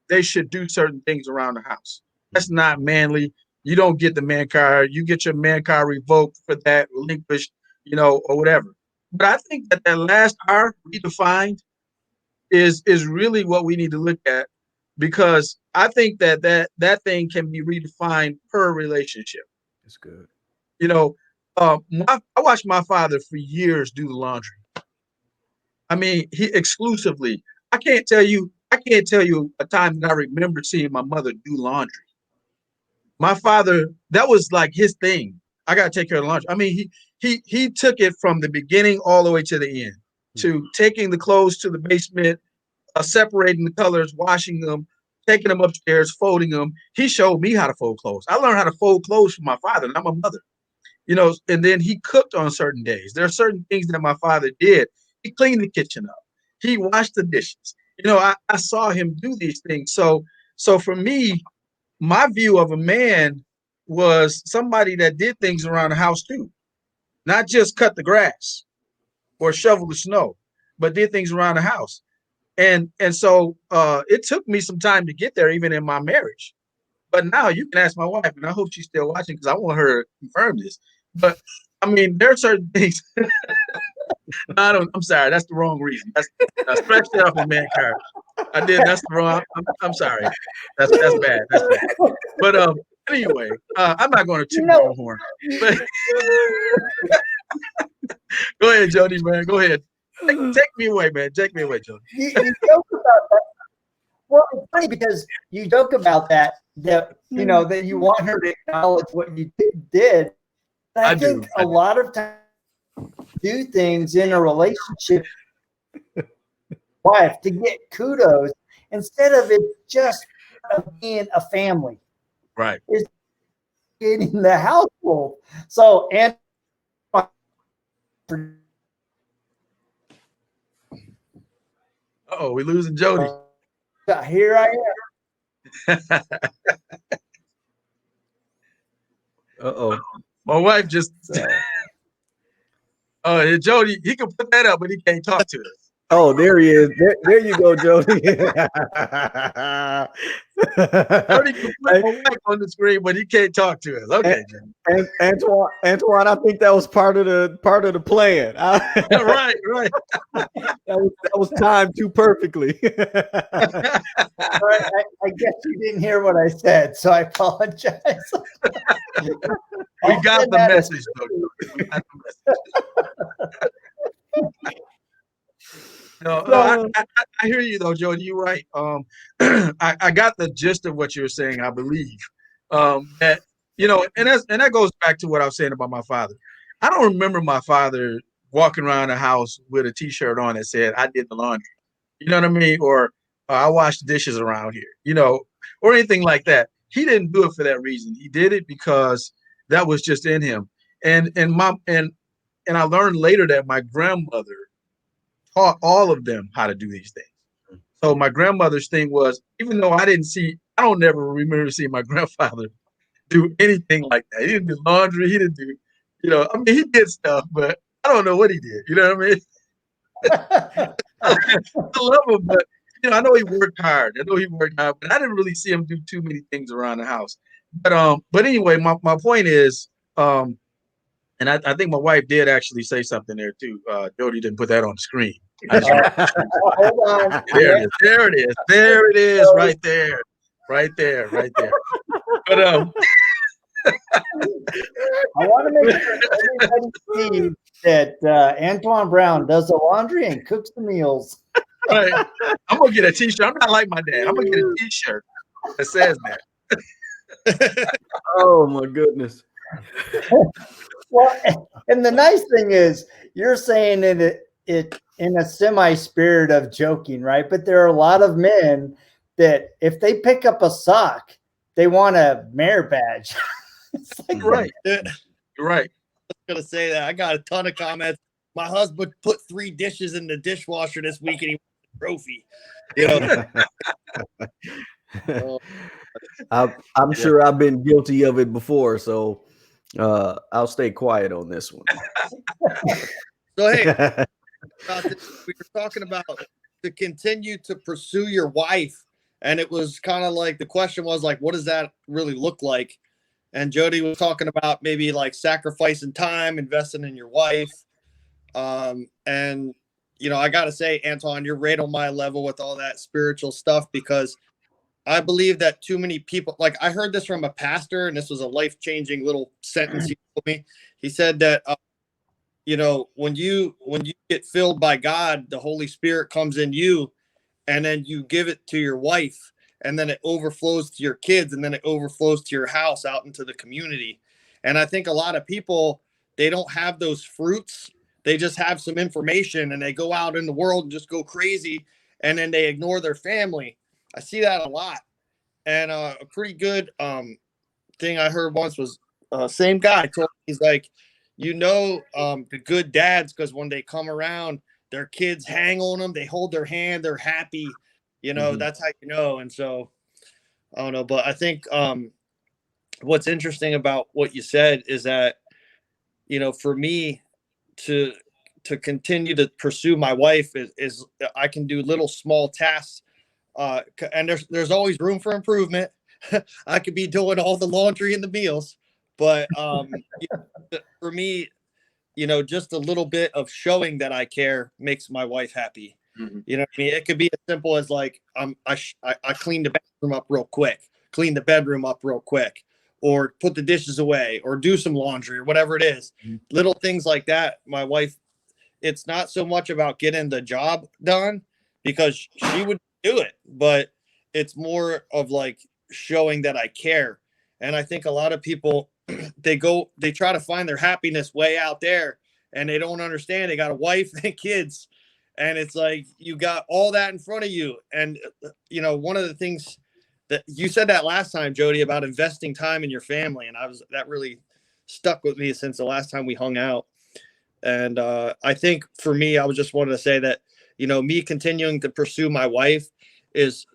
they should do certain things around the house. That's not manly. You don't get the man card. You get your man card revoked for that, relinquished, or whatever. But I think that last R, redefined, is really what we need to look at, because I think that thing can be redefined per relationship. That's good. I watched my father for years do the laundry. I mean, he exclusively. I can't tell you a time that I remember seeing my mother do laundry. My father, that was like his thing. I gotta take care of the laundry. I mean, he took it from the beginning all the way to the end, to taking the clothes to the basement, separating the colors, washing them, taking them upstairs, folding them. He showed me how to fold clothes. I learned how to fold clothes from my father, not my mother. And then he cooked on certain days. There are certain things that my father did. He cleaned the kitchen up. He washed the dishes. I saw him do these things. So for me, my view of a man was somebody that did things around the house too, not just cut the grass or shovel the snow, but did things around the house. And so it took me some time to get there, even in my marriage. But now you can ask my wife, and I hope she's still watching, because I want her to confirm this. But I mean, there are certain things. I'm sorry, that's the wrong reason. I stretched it up a man card. I did. That's the wrong. I'm sorry. That's bad. That's bad. Anyway, I'm not going to toot my own horn. But go ahead, Jody, man. Go ahead. Take me away, man. Take me away, Jody. You joke about that. Well, it's funny because you joke about that that you want her to acknowledge what you did. But I think a lot of times do things in a relationship wife to get kudos instead of it just being a family. Right. It's getting the household. So, and we're losing Jody. Here I am. My wife just Jody, he can put that up, but he can't talk to us. Oh, there he is. There you go, Jody. Jody can put my wife on the screen, but he can't talk to us. Okay, and Antoine, I think that was part of the plan. Right. That was timed too perfectly. I guess you didn't hear what I said, so I apologize. We got the message, Jody. We got the message. No, I hear you though, Jody. You're right. I got the gist of what you're saying. I believe that and that goes back to what I was saying about my father. I don't remember my father walking around the house with a T-shirt on that said, "I did the laundry." You know what I mean? Or I washed dishes around here. Or anything like that. He didn't do it for that reason. He did it because that was just in him. And I learned later that my grandmother taught all of them how to do these things. So my grandmother's thing was, even though I don't never remember seeing my grandfather do anything like that. He didn't do laundry. He didn't do, he did stuff, but I don't know what he did. You know what I mean? I love him, but I know he worked hard. But I didn't really see him do too many things around the house. But anyway, my point is, and I think my wife did actually say something there too. Jody didn't put that on the screen. Hold on. There it is, right there. But I want to make sure everybody sees that Antoine Browne does the laundry and cooks the meals. Right. I'm gonna get a T-shirt. I'm not like my dad. I'm gonna get a T-shirt that says that. Oh my goodness. Well, and the nice thing is you're saying it in a semi-spirit of joking, right? But there are a lot of men that if they pick up a sock, they want a merit badge. It's like, right. You're right. I was gonna say that. I got a ton of comments. My husband put 3 dishes in the dishwasher this week and he won a trophy. I'm sure I've been guilty of it before, so I'll stay quiet on this one. So hey, we were talking about to continue to pursue your wife, and it was kind of like the question was like, what does that really look like? And Jody was talking about maybe like sacrificing time, investing in your wife. And I gotta say, Antoine, you're right on my level with all that spiritual stuff, because I believe that too many people, like I heard this from a pastor, and this was a life-changing little sentence he told me. He said that, when you get filled by God, the Holy Spirit comes in you, and then you give it to your wife, and then it overflows to your kids, and then it overflows to your house out into the community. And I think a lot of people, they don't have those fruits. They just have some information and they go out in the world and just go crazy, and then they ignore their family. I see that a lot. And a pretty good thing I heard once was same guy told me, he's like, the good dads, because when they come around, their kids hang on them, they hold their hand, they're happy. That's how you know. And so I don't know, but I think what's interesting about what you said is that, for me to continue to pursue my wife is I can do little small tasks. And there's always room for improvement. I could be doing all the laundry and the meals, but for me, just a little bit of showing that I care makes my wife happy. Mm-hmm. You know what I mean? It could be as simple as like I cleaned the bathroom up real quick, clean the bedroom up real quick, or put the dishes away, or do some laundry, or whatever it is. Little things like that. My wife, it's not so much about getting the job done, because she would do it, but it's more of like showing that I care. And I think a lot of people, they try to find their happiness way out there, and they don't understand they got a wife and kids, and it's like you got all that in front of you. And one of the things that you said that last time, Jody, about investing time in your family, and that really stuck with me since the last time we hung out. And I think for me, I was just wanted to say that me continuing to pursue my wife is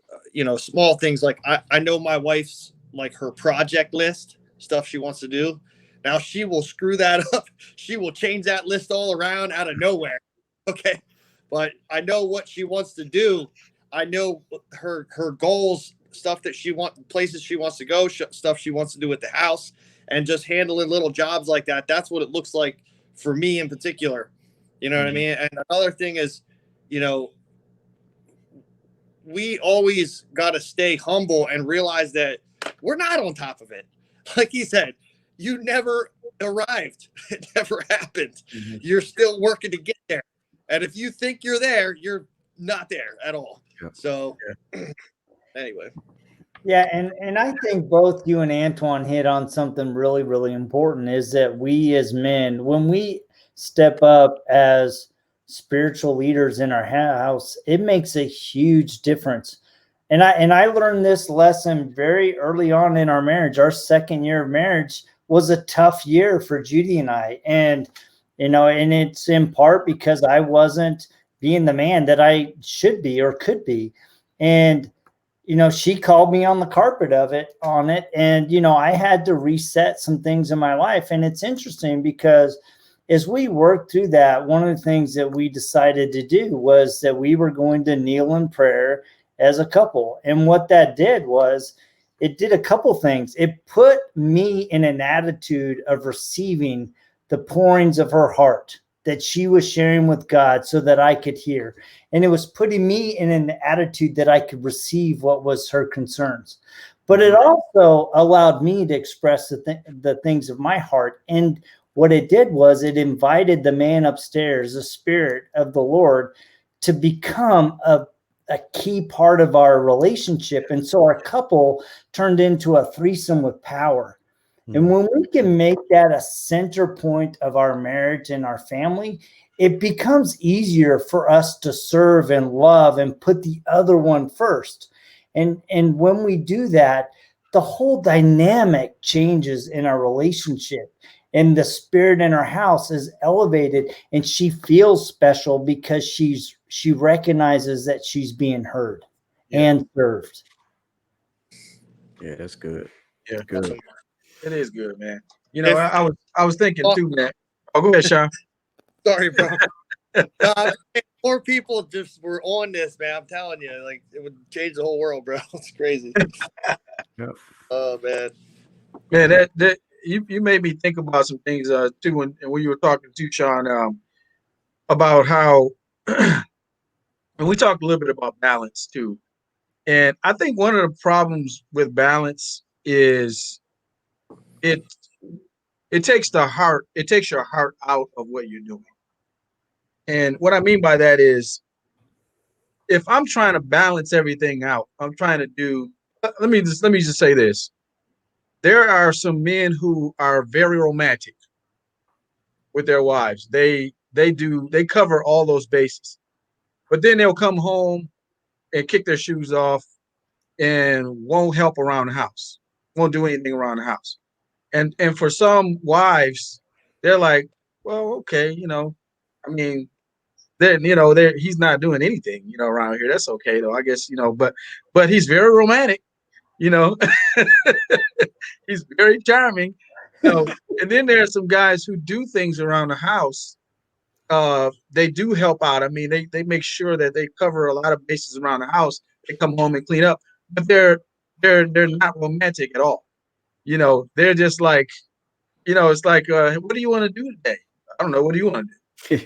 small things. Like I know my wife's, like, her project list, stuff she wants to do. Now she will screw that up. She will change that list all around out of nowhere. Okay. But I know what she wants to do. I know her goals, stuff that she wants, places she wants to go, stuff she wants to do with the house, and just handling little jobs like that. That's what it looks like for me in particular. You know what I mean? And another thing is, we always got to stay humble and realize that we're not on top of it. Like he said, you never arrived. It never happened. You're still working to get there. And if you think you're there, you're not there at all. Yeah. So anyway. Yeah, and I think both you and Antoine hit on something really, really important, is that we as men, when we step up as spiritual leaders in our house, it makes a huge difference. And I learned this lesson very early on in our marriage. Our second year of marriage was a tough year for Judy and I. And, and it's in part because I wasn't being the man that I should be or could be. And, she called me on the carpet on it. And, I had to reset some things in my life. And it's interesting because as we worked through that, one of the things that we decided to do was that we were going to kneel in prayer as a couple. And what that did was it did a couple things. It put me in an attitude of receiving the pourings of her heart that she was sharing with God so that I could hear. And it was putting me in an attitude that I could receive what was her concerns. But it also allowed me to express the things of my heart. And what it did was it invited the man upstairs, the Spirit of the Lord, to become a key part of our relationship. And so our couple turned into a threesome with power. And when we can make that a center point of our marriage and our family, it becomes easier for us to serve and love and put the other one first. And when we do that, the whole dynamic changes in our relationship. And the spirit in our house is elevated, and she feels special because she recognizes that she's being heard and served. Yeah, that's good. Yeah, good. It is good, man. I was thinking too, man. Oh, go ahead, Sean. Sorry, bro. More people just were on this, man. I'm telling you, like, it would change the whole world, bro. It's crazy. Oh, man. Man, that you made me think about some things too, and when you were talking to Sean about how, and we talked a little bit about balance too. And I think one of the problems with balance is it takes your heart out of what you're doing. And what I mean by that is, if I'm trying to balance everything out, I'm trying to do, let me just say this. There are some men who are very romantic with their wives. They cover all those bases, but then they'll come home and kick their shoes off and won't help around the house, won't do anything around the house. And for some wives, they're like, well, okay, I mean, then he's not doing anything, around here. That's okay though, I guess, but he's very romantic, he's very charming, and then there are some guys who do things around the house. They do help out. I mean, they make sure that they cover a lot of bases around the house. They come home and clean up, but they're not romantic at all. They're just like, it's like, what do you want to do today? I don't know. What do you want to do? They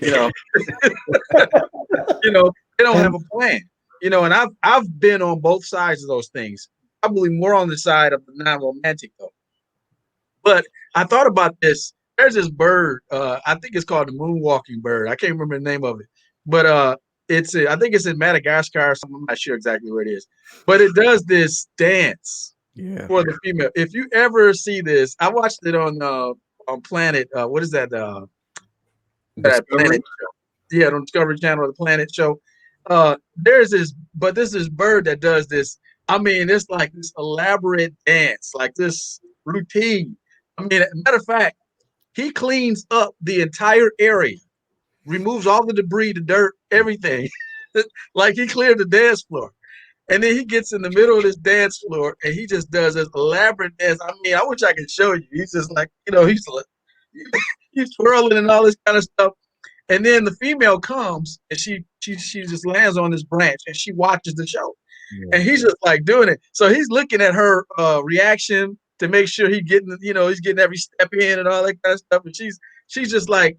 don't have a plan. And I've been on both sides of those things. Probably more on the side of the non-romantic though. But I thought about this. There's this bird. I think it's called the moonwalking bird. I can't remember the name of it, but I think it's in Madagascar or something. I'm not sure exactly where it is, but it does this dance for the female. If you ever see this, I watched it on Planet. What is that? That Planet show. Yeah, on Discovery Channel, the Planet show. There's this bird that does this. I mean, it's like this elaborate dance, like this routine. I mean, matter of fact, he cleans up the entire area, removes all the debris, the dirt, everything. Like he cleared the dance floor. And then he gets in the middle of this dance floor and he just does this elaborate dance. I mean, I wish I could show you. He's just like, he's twirling and all this kind of stuff. And then the female comes and she just lands on this branch and she watches the show. Yeah. And he's just like doing it. So he's looking at her reaction to make sure he's getting every step in and all that kind of stuff. And she's just like,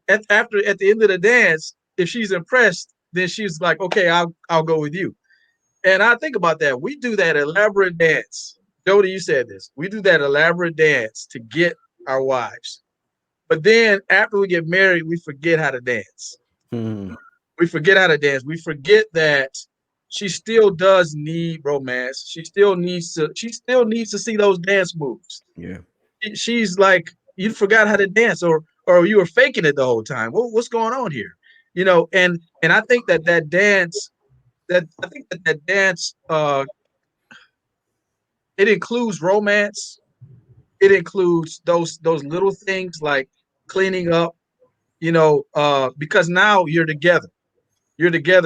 at the end of the dance, if she's impressed, then she's like, okay, I'll go with you. And I think about that. We do that elaborate dance. Jody, you said this. We do that elaborate dance to get our wives. But then after we get married, we forget how to dance. We forget how to dance. We forget that she still does need romance. She still needs to see those dance moves. Yeah. She's like, you forgot how to dance, or you were faking it the whole time. What's going on here? And I think that dance, it includes romance. It includes those little things like cleaning up, because now you're together.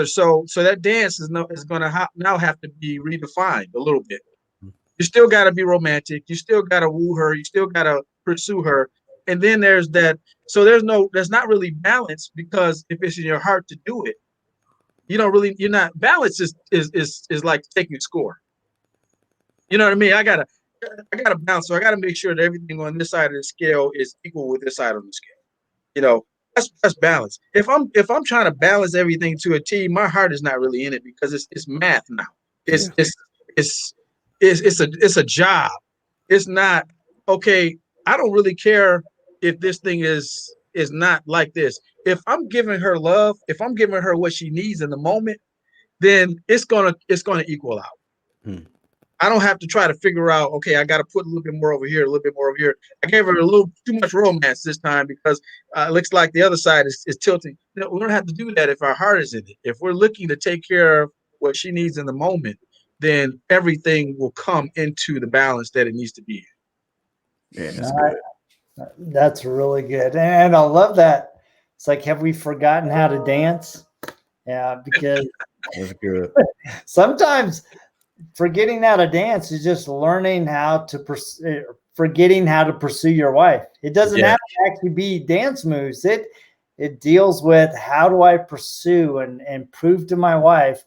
So that dance is going to now have to be redefined a little bit. You still got to be romantic. You still got to woo her. You still got to pursue her. And then there's that. So there's not really balance, because if it's in your heart to do it, you're not. Balance is like taking score. You know what I mean? I gotta balance. So I gotta make sure that everything on this side of the scale is equal with this side of the scale. That's balance. If I'm trying to balance everything to a T, my heart is not really in it, because it's math now. It's a job. It's not okay. I don't really care if this thing is not like this. If I'm giving her love, if I'm giving her what she needs in the moment, then it's gonna equal out. I don't have to try to figure out, okay, I got to put a little bit more over here, a little bit more over here. I gave her a little too much romance this time, because it looks like the other side is tilting. We don't have to do that if our heart is in it. If we're looking to take care of what she needs in the moment, then everything will come into the balance that it needs to be in. Yeah, that's good. That's really good. And I love that. It's like, have we forgotten how to dance? Yeah, because that's good. Sometimes forgetting how to dance is just learning how to forgetting how to pursue your wife. It doesn't have to actually be dance moves. It deals with, how do I pursue and prove to my wife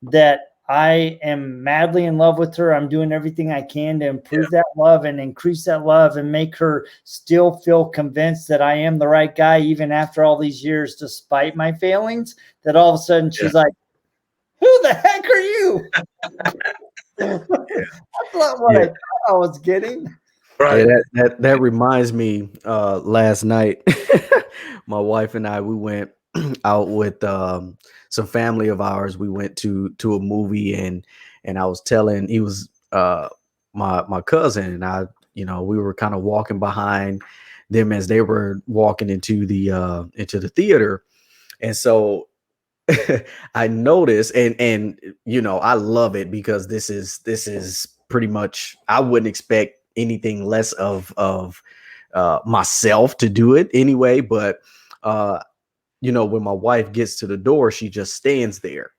that I am madly in love with her. I'm doing everything I can to improve that love and increase that love and make her still feel convinced that I am the right guy, even after all these years, despite my failings. That all of a sudden she's like, who the heck are you? That's not what I thought I was getting. Right. Yeah, that reminds me, last night, my wife and I, we went out with some family of ours. We went to a movie, and I was telling, he was my cousin, and I, we were kind of walking behind them as they were walking into the theater. And so I noticed, and I love it, because this is pretty much, I wouldn't expect anything less of myself to do it anyway. But when my wife gets to the door, she just stands there,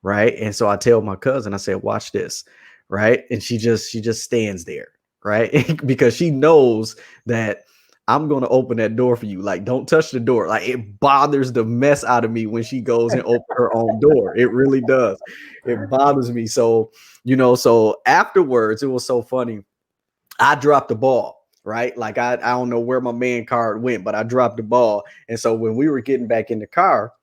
right? And so I tell my cousin, I said, watch this, right? And she just stands there, right? Because she knows that I'm going to open that door for you. Like, don't touch the door. Like, it bothers the mess out of me when she goes and opens her own door. It really does. It bothers me. So, so afterwards, it was so funny. I dropped the ball, right? Like, I don't know where my man card went, but I dropped the ball. And so when we were getting back in the car,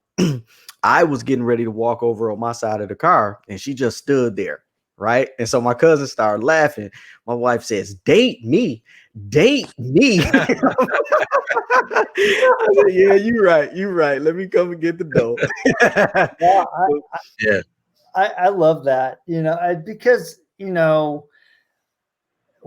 I was getting ready to walk over on my side of the car, and she just stood there. Right. And so my cousin started laughing. My wife says, date me. date me. I said, yeah, you're right. Let me come and get the dough. Yeah, I love that, because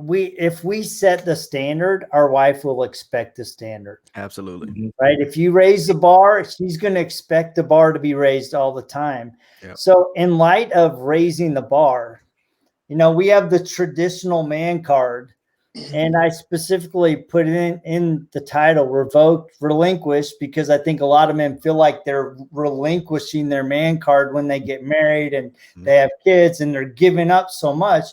if we set the standard, our wife will expect the standard. Absolutely. Right. If you raise the bar, she's going to expect the bar to be raised all the time. Yep. So in light of raising the bar, we have the traditional man card, and I specifically put it in the title, Revoked, Relinquished, because I think a lot of men feel like they're relinquishing their man card when they get married and they have kids and they're giving up so much.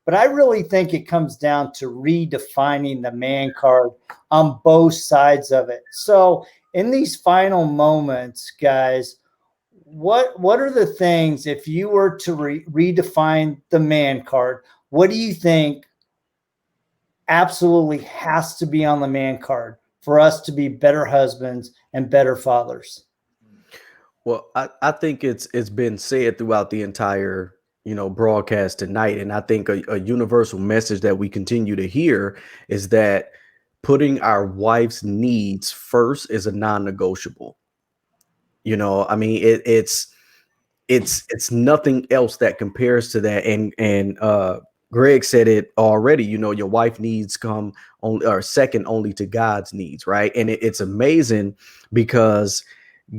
But I really think it comes down to redefining the man card on both sides of it. So in these final moments, guys, what are the things, if you were to redefine the man card, what do you think absolutely has to be on the man card for us to be better husbands and better fathers? Well, I think it's been said throughout the entire broadcast tonight, and I think a universal message that we continue to hear is that putting our wife's needs first is a non-negotiable. I mean, it's nothing else that compares to that. And Greg said it already. Your wife needs come on or second only to God's needs, right? And it's amazing because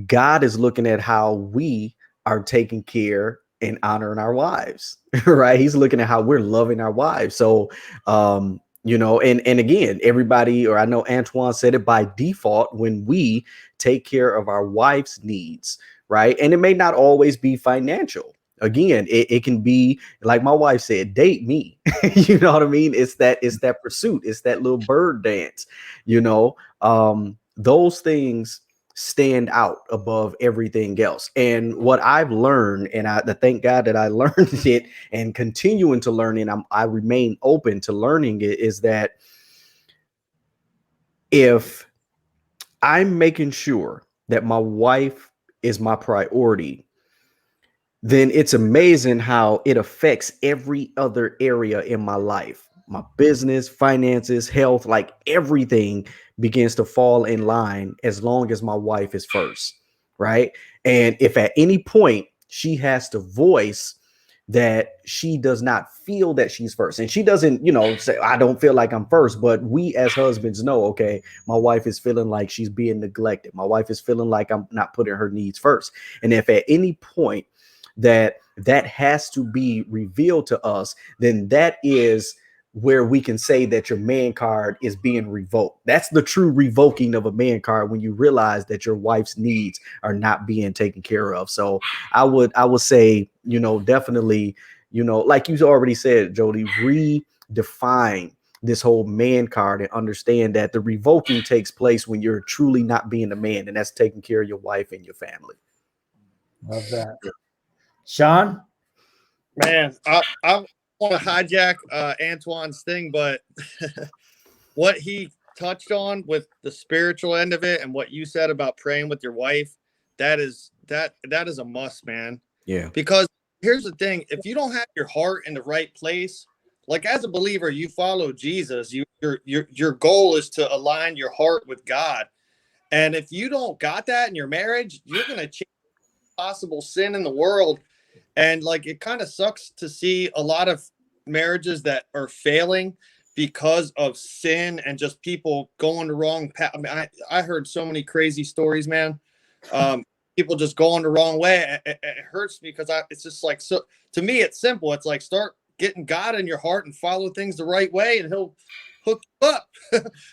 God is looking at how we are taking care and honoring our wives, right? He's looking at how we're loving our wives. So, and again, everybody, or I know Antoine said it, by default, when we take care of our wife's needs, right? And it may not always be financial. Again, it can be like my wife said, date me. You know what I mean? It's that pursuit. It's that little bird dance, those things stand out above everything else. And what I've learned, and thank God that I learned it and continuing to learn it, I remain open to learning it, is that if I'm making sure that my wife is my priority, then it's amazing how it affects every other area in my life. My business, finances, health, like everything begins to fall in line as long as my wife is first, right? And if at any point she has to voice that she does not feel that she's first, and she doesn't, say, I don't feel like I'm first, but we as husbands know, okay, my wife is feeling like she's being neglected. My wife is feeling like I'm not putting her needs first. And if at any point that has to be revealed to us, then that is where we can say that your man card is being revoked. That's the true revoking of a man card, when you realize that your wife's needs are not being taken care of. So I would say, definitely, like you already said, Jody, redefine this whole man card and understand that the revoking takes place when you're truly not being a man, and that's taking care of your wife and your family. Love that. Sean? Man, I want to hijack Antoine's thing, but what he touched on with the spiritual end of it and what you said about praying with your wife, that is a must, man. Yeah. Because here's the thing, if you don't have your heart in the right place, like as a believer, you follow Jesus, your goal is to align your heart with God. And if you don't got that in your marriage, you're going to change possible sin in the world. And like, it kind of sucks to see a lot of marriages that are failing because of sin and just people going the wrong path. I mean, I heard so many crazy stories, man. People just going the wrong way. It hurts me because it's just like, so to me, it's simple. It's like, start getting God in your heart and follow things the right way, and he'll hook you up.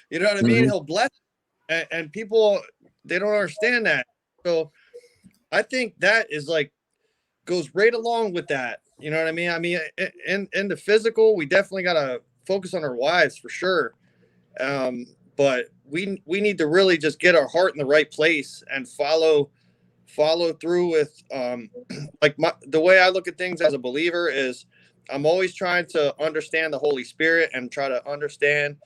You know what I mean? He'll bless you. And people, they don't understand that. So I think that is like, goes right along with that. You know what I mean? I mean, in the physical, we definitely got to focus on our wives for sure. But we need to really just get our heart in the right place and follow through with, like the way I look at things as a believer is I'm always trying to understand the Holy Spirit and try to understand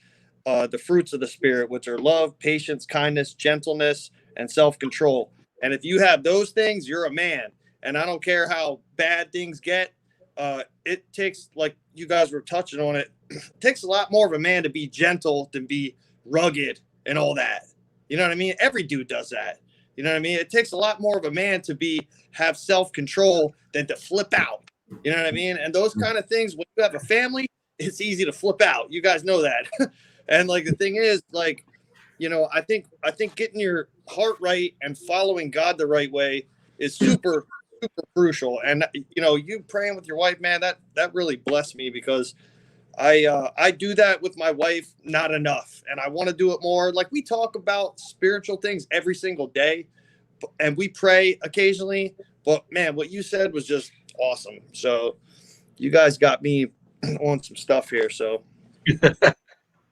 the fruits of the Spirit, which are love, patience, kindness, gentleness, and self-control. And if you have those things, you're a man. And I don't care how bad things get. it takes, like you guys were touching on it, it takes a lot more of a man to be gentle than be rugged and all that. You know what I mean? Every dude does that. You know what I mean? It takes a lot more of a man to have self-control than to flip out. You know what I mean? And those kind of things, when you have a family, it's easy to flip out. You guys know that. And like the thing is, like, you know, I think getting your heart right and following God the right way is super, super crucial. And you know, you praying with your wife, man, that really blessed me, because I do that with my wife not enough, and I want to do it more. Like, we talk about spiritual things every single day, and we pray occasionally. But man, what you said was just awesome. So you guys got me on some stuff here. So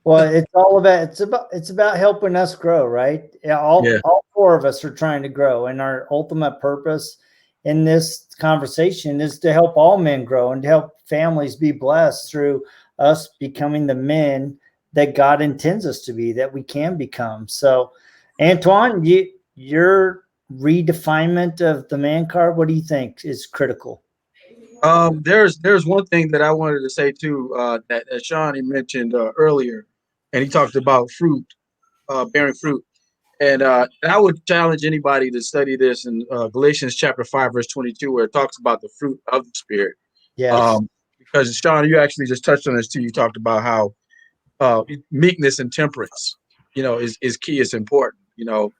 Well, it's about helping us grow, right? Yeah, all four of us are trying to grow, and our ultimate purpose in this conversation is to help all men grow and to help families be blessed through us becoming the men that God intends us to be, that we can become. So, Antoine, your redefinement of the man card, what do you think is critical? There's one thing that I wanted to say too, that Sean he mentioned earlier, and he talked about fruit, bearing fruit, and I would challenge anybody to study this in Galatians chapter 5 verse 22, where it talks about the fruit of the Spirit. Yes. Because Sean, you actually just touched on this too. You talked about how meekness and temperance, you know, is key. It's important. You know,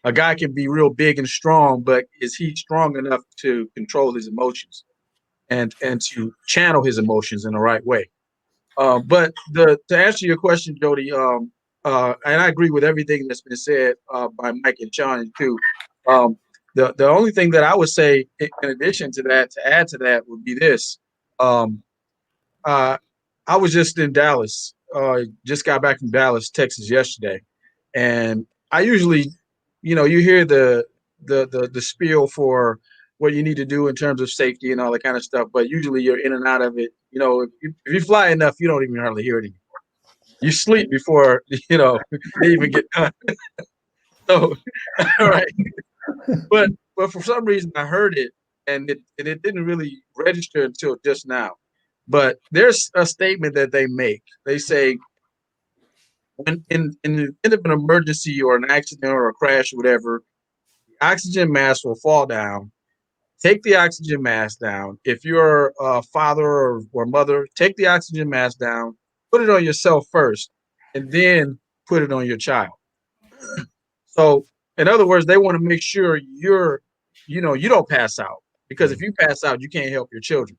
a guy can be real big and strong, but is he strong enough to control his emotions and to channel his emotions in the right way? But to answer your question, Jody, and I agree with everything that's been said by Mike and Sean too. The only thing that I would say in addition to that, to add to that, would be this. I was just in Dallas, just got back from Dallas, Texas yesterday. And I usually, you know, you hear the spiel for what you need to do in terms of safety and all that kind of stuff, but usually you're in and out of it. You know, if you fly enough, you don't even hardly hear it anymore. You sleep before, you know, they even get done. So, all right. But for some reason I heard it, and it didn't really register until just now. But there's a statement that they make. They say, when in the end of an emergency or an accident or a crash or whatever, the oxygen mask will fall down. Take the oxygen mask down. If you're a father or mother, take the oxygen mask down, put it on yourself first, and then put it on your child. So, in other words, they want to make sure you don't pass out, because if you pass out, you can't help your children.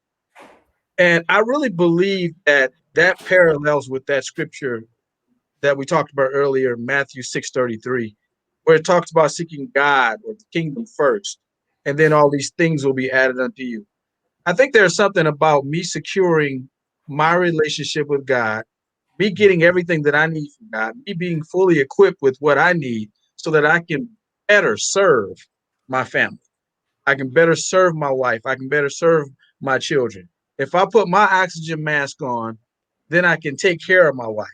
And I really believe that parallels with that scripture that we talked about earlier, Matthew 6:33, where it talks about seeking God or the kingdom first, and then all these things will be added unto you. I think there's something about me securing my relationship with God, me getting everything that I need from God, me being fully equipped with what I need so that I can better serve my family. I can better serve my wife. I can better serve my children. If I put my oxygen mask on, then I can take care of my wife.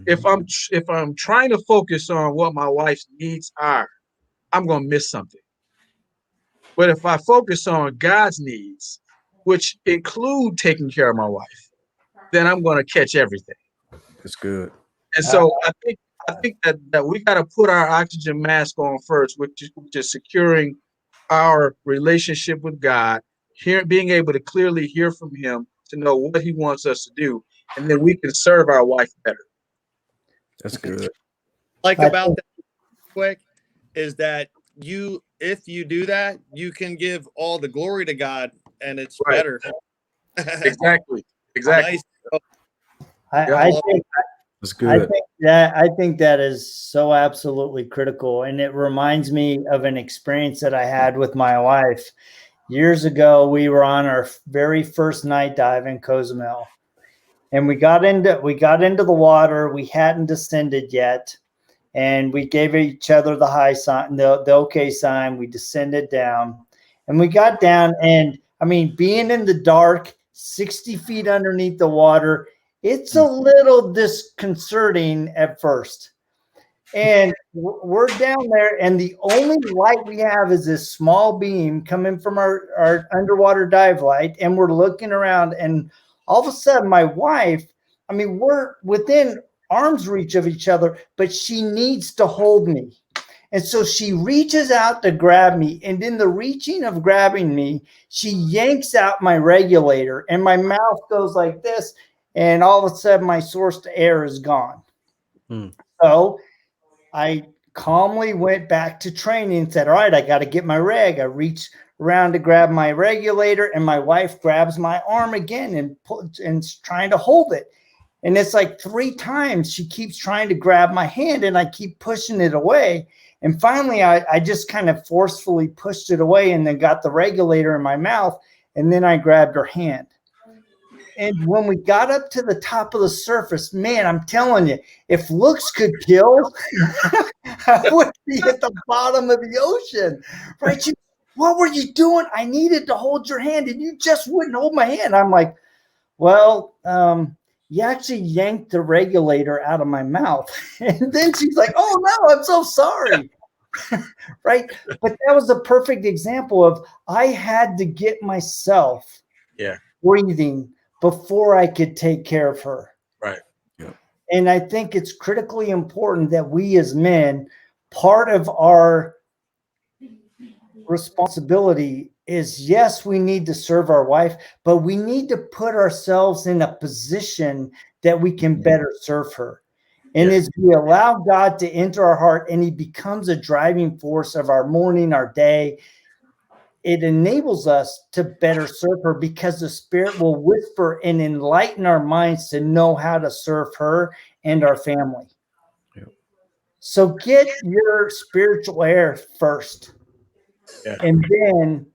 If I'm trying to focus on what my wife's needs are, I'm going to miss something. But if I focus on God's needs, which include taking care of my wife, then I'm going to catch everything. That's good. And so I think that we got to put our oxygen mask on first, which is securing our relationship with God, being able to clearly hear from Him to know what He wants us to do, and then we can serve our wife better. That's good. Like about that quick is that if you do that, you can give all the glory to God, and it's Right. better. Exactly. Nice. I think That's good. I think that is so absolutely critical, and it reminds me of an experience that I had with my wife years ago. We were on our very first night dive in Cozumel, and we got into the water. We hadn't descended yet, and we gave each other the high sign, the okay sign. We descended down, and we got down, and I mean, being in the dark, 60 feet underneath the water, it's a little disconcerting at first. And we're down there, and the only light we have is this small beam coming from our underwater dive light. And we're looking around, and all of a sudden, my wife, I mean, we're within arm's reach of each other, but she needs to hold me. And so she reaches out to grab me. And in the reaching of grabbing me, she yanks out my regulator, and my mouth goes like this. And all of a sudden, my source to air is gone. So I calmly went back to training and said, all right, I got to get my reg. I reached around to grab my regulator, and my wife grabs my arm again and trying to hold it. And it's like 3 times she keeps trying to grab my hand, and I keep pushing it away. And finally, I just kind of forcefully pushed it away and then got the regulator in my mouth, and then I grabbed her hand. And when we got up to the top of the surface, man, I'm telling you, if looks could kill, I would be at the bottom of the ocean. Right? What were you doing? I needed to hold your hand, and you just wouldn't hold my hand. I'm like, well, you actually yanked the regulator out of my mouth. And then she's like, oh, no, I'm so sorry. Right? But that was a perfect example of I had to get myself breathing before I could take care of her. Right. Yeah. And I think it's critically important that we as men, part of our responsibility is, yes, we need to serve our wife, but we need to put ourselves in a position that we can better serve her. And as we allow God to enter our heart and he becomes a driving force of our morning, our day, it enables us to better serve her, because the Spirit will whisper and enlighten our minds to know how to serve her and our family. So get your spiritual air first. And then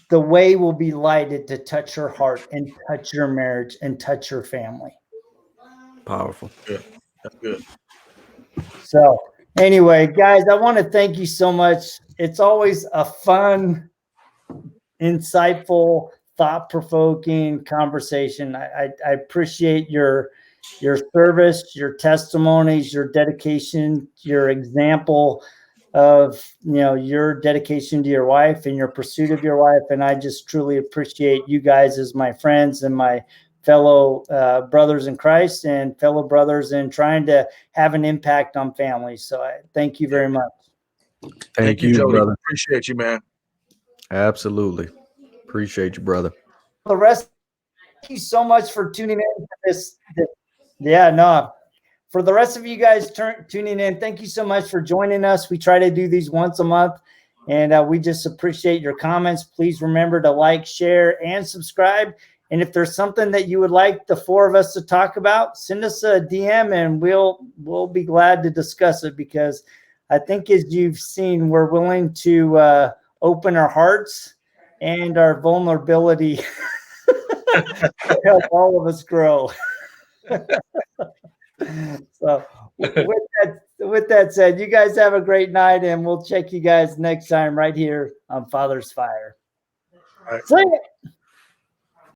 the way will be lighted to touch her heart and touch your marriage and touch your family. Powerful. Good. That's good. So anyway, guys, I want to thank you so much. It's always a fun, insightful, thought-provoking conversation. I appreciate your service, your testimonies, your dedication, your example of your dedication to your wife and your pursuit of your wife. And I just truly appreciate you guys as my friends and my fellow brothers in Christ and fellow brothers in trying to have an impact on families. So I thank you very much. Thank you, Jody. brother. Appreciate you, man. Absolutely. Appreciate you, brother. The rest, thank you so much for tuning in to this. For the rest of you guys tuning in, thank you so much for joining us. We try to do these once a month, and we just appreciate your comments. Please remember to like, share, and subscribe. And if there's something that you would like the 4 of us to talk about, send us a DM, and we'll be glad to discuss it, because I think, as you've seen, we're willing to open our hearts and our vulnerability to help all of us grow. So with that said, you guys have a great night, and we'll check you guys next time right here on FathersFyre. All right. See ya.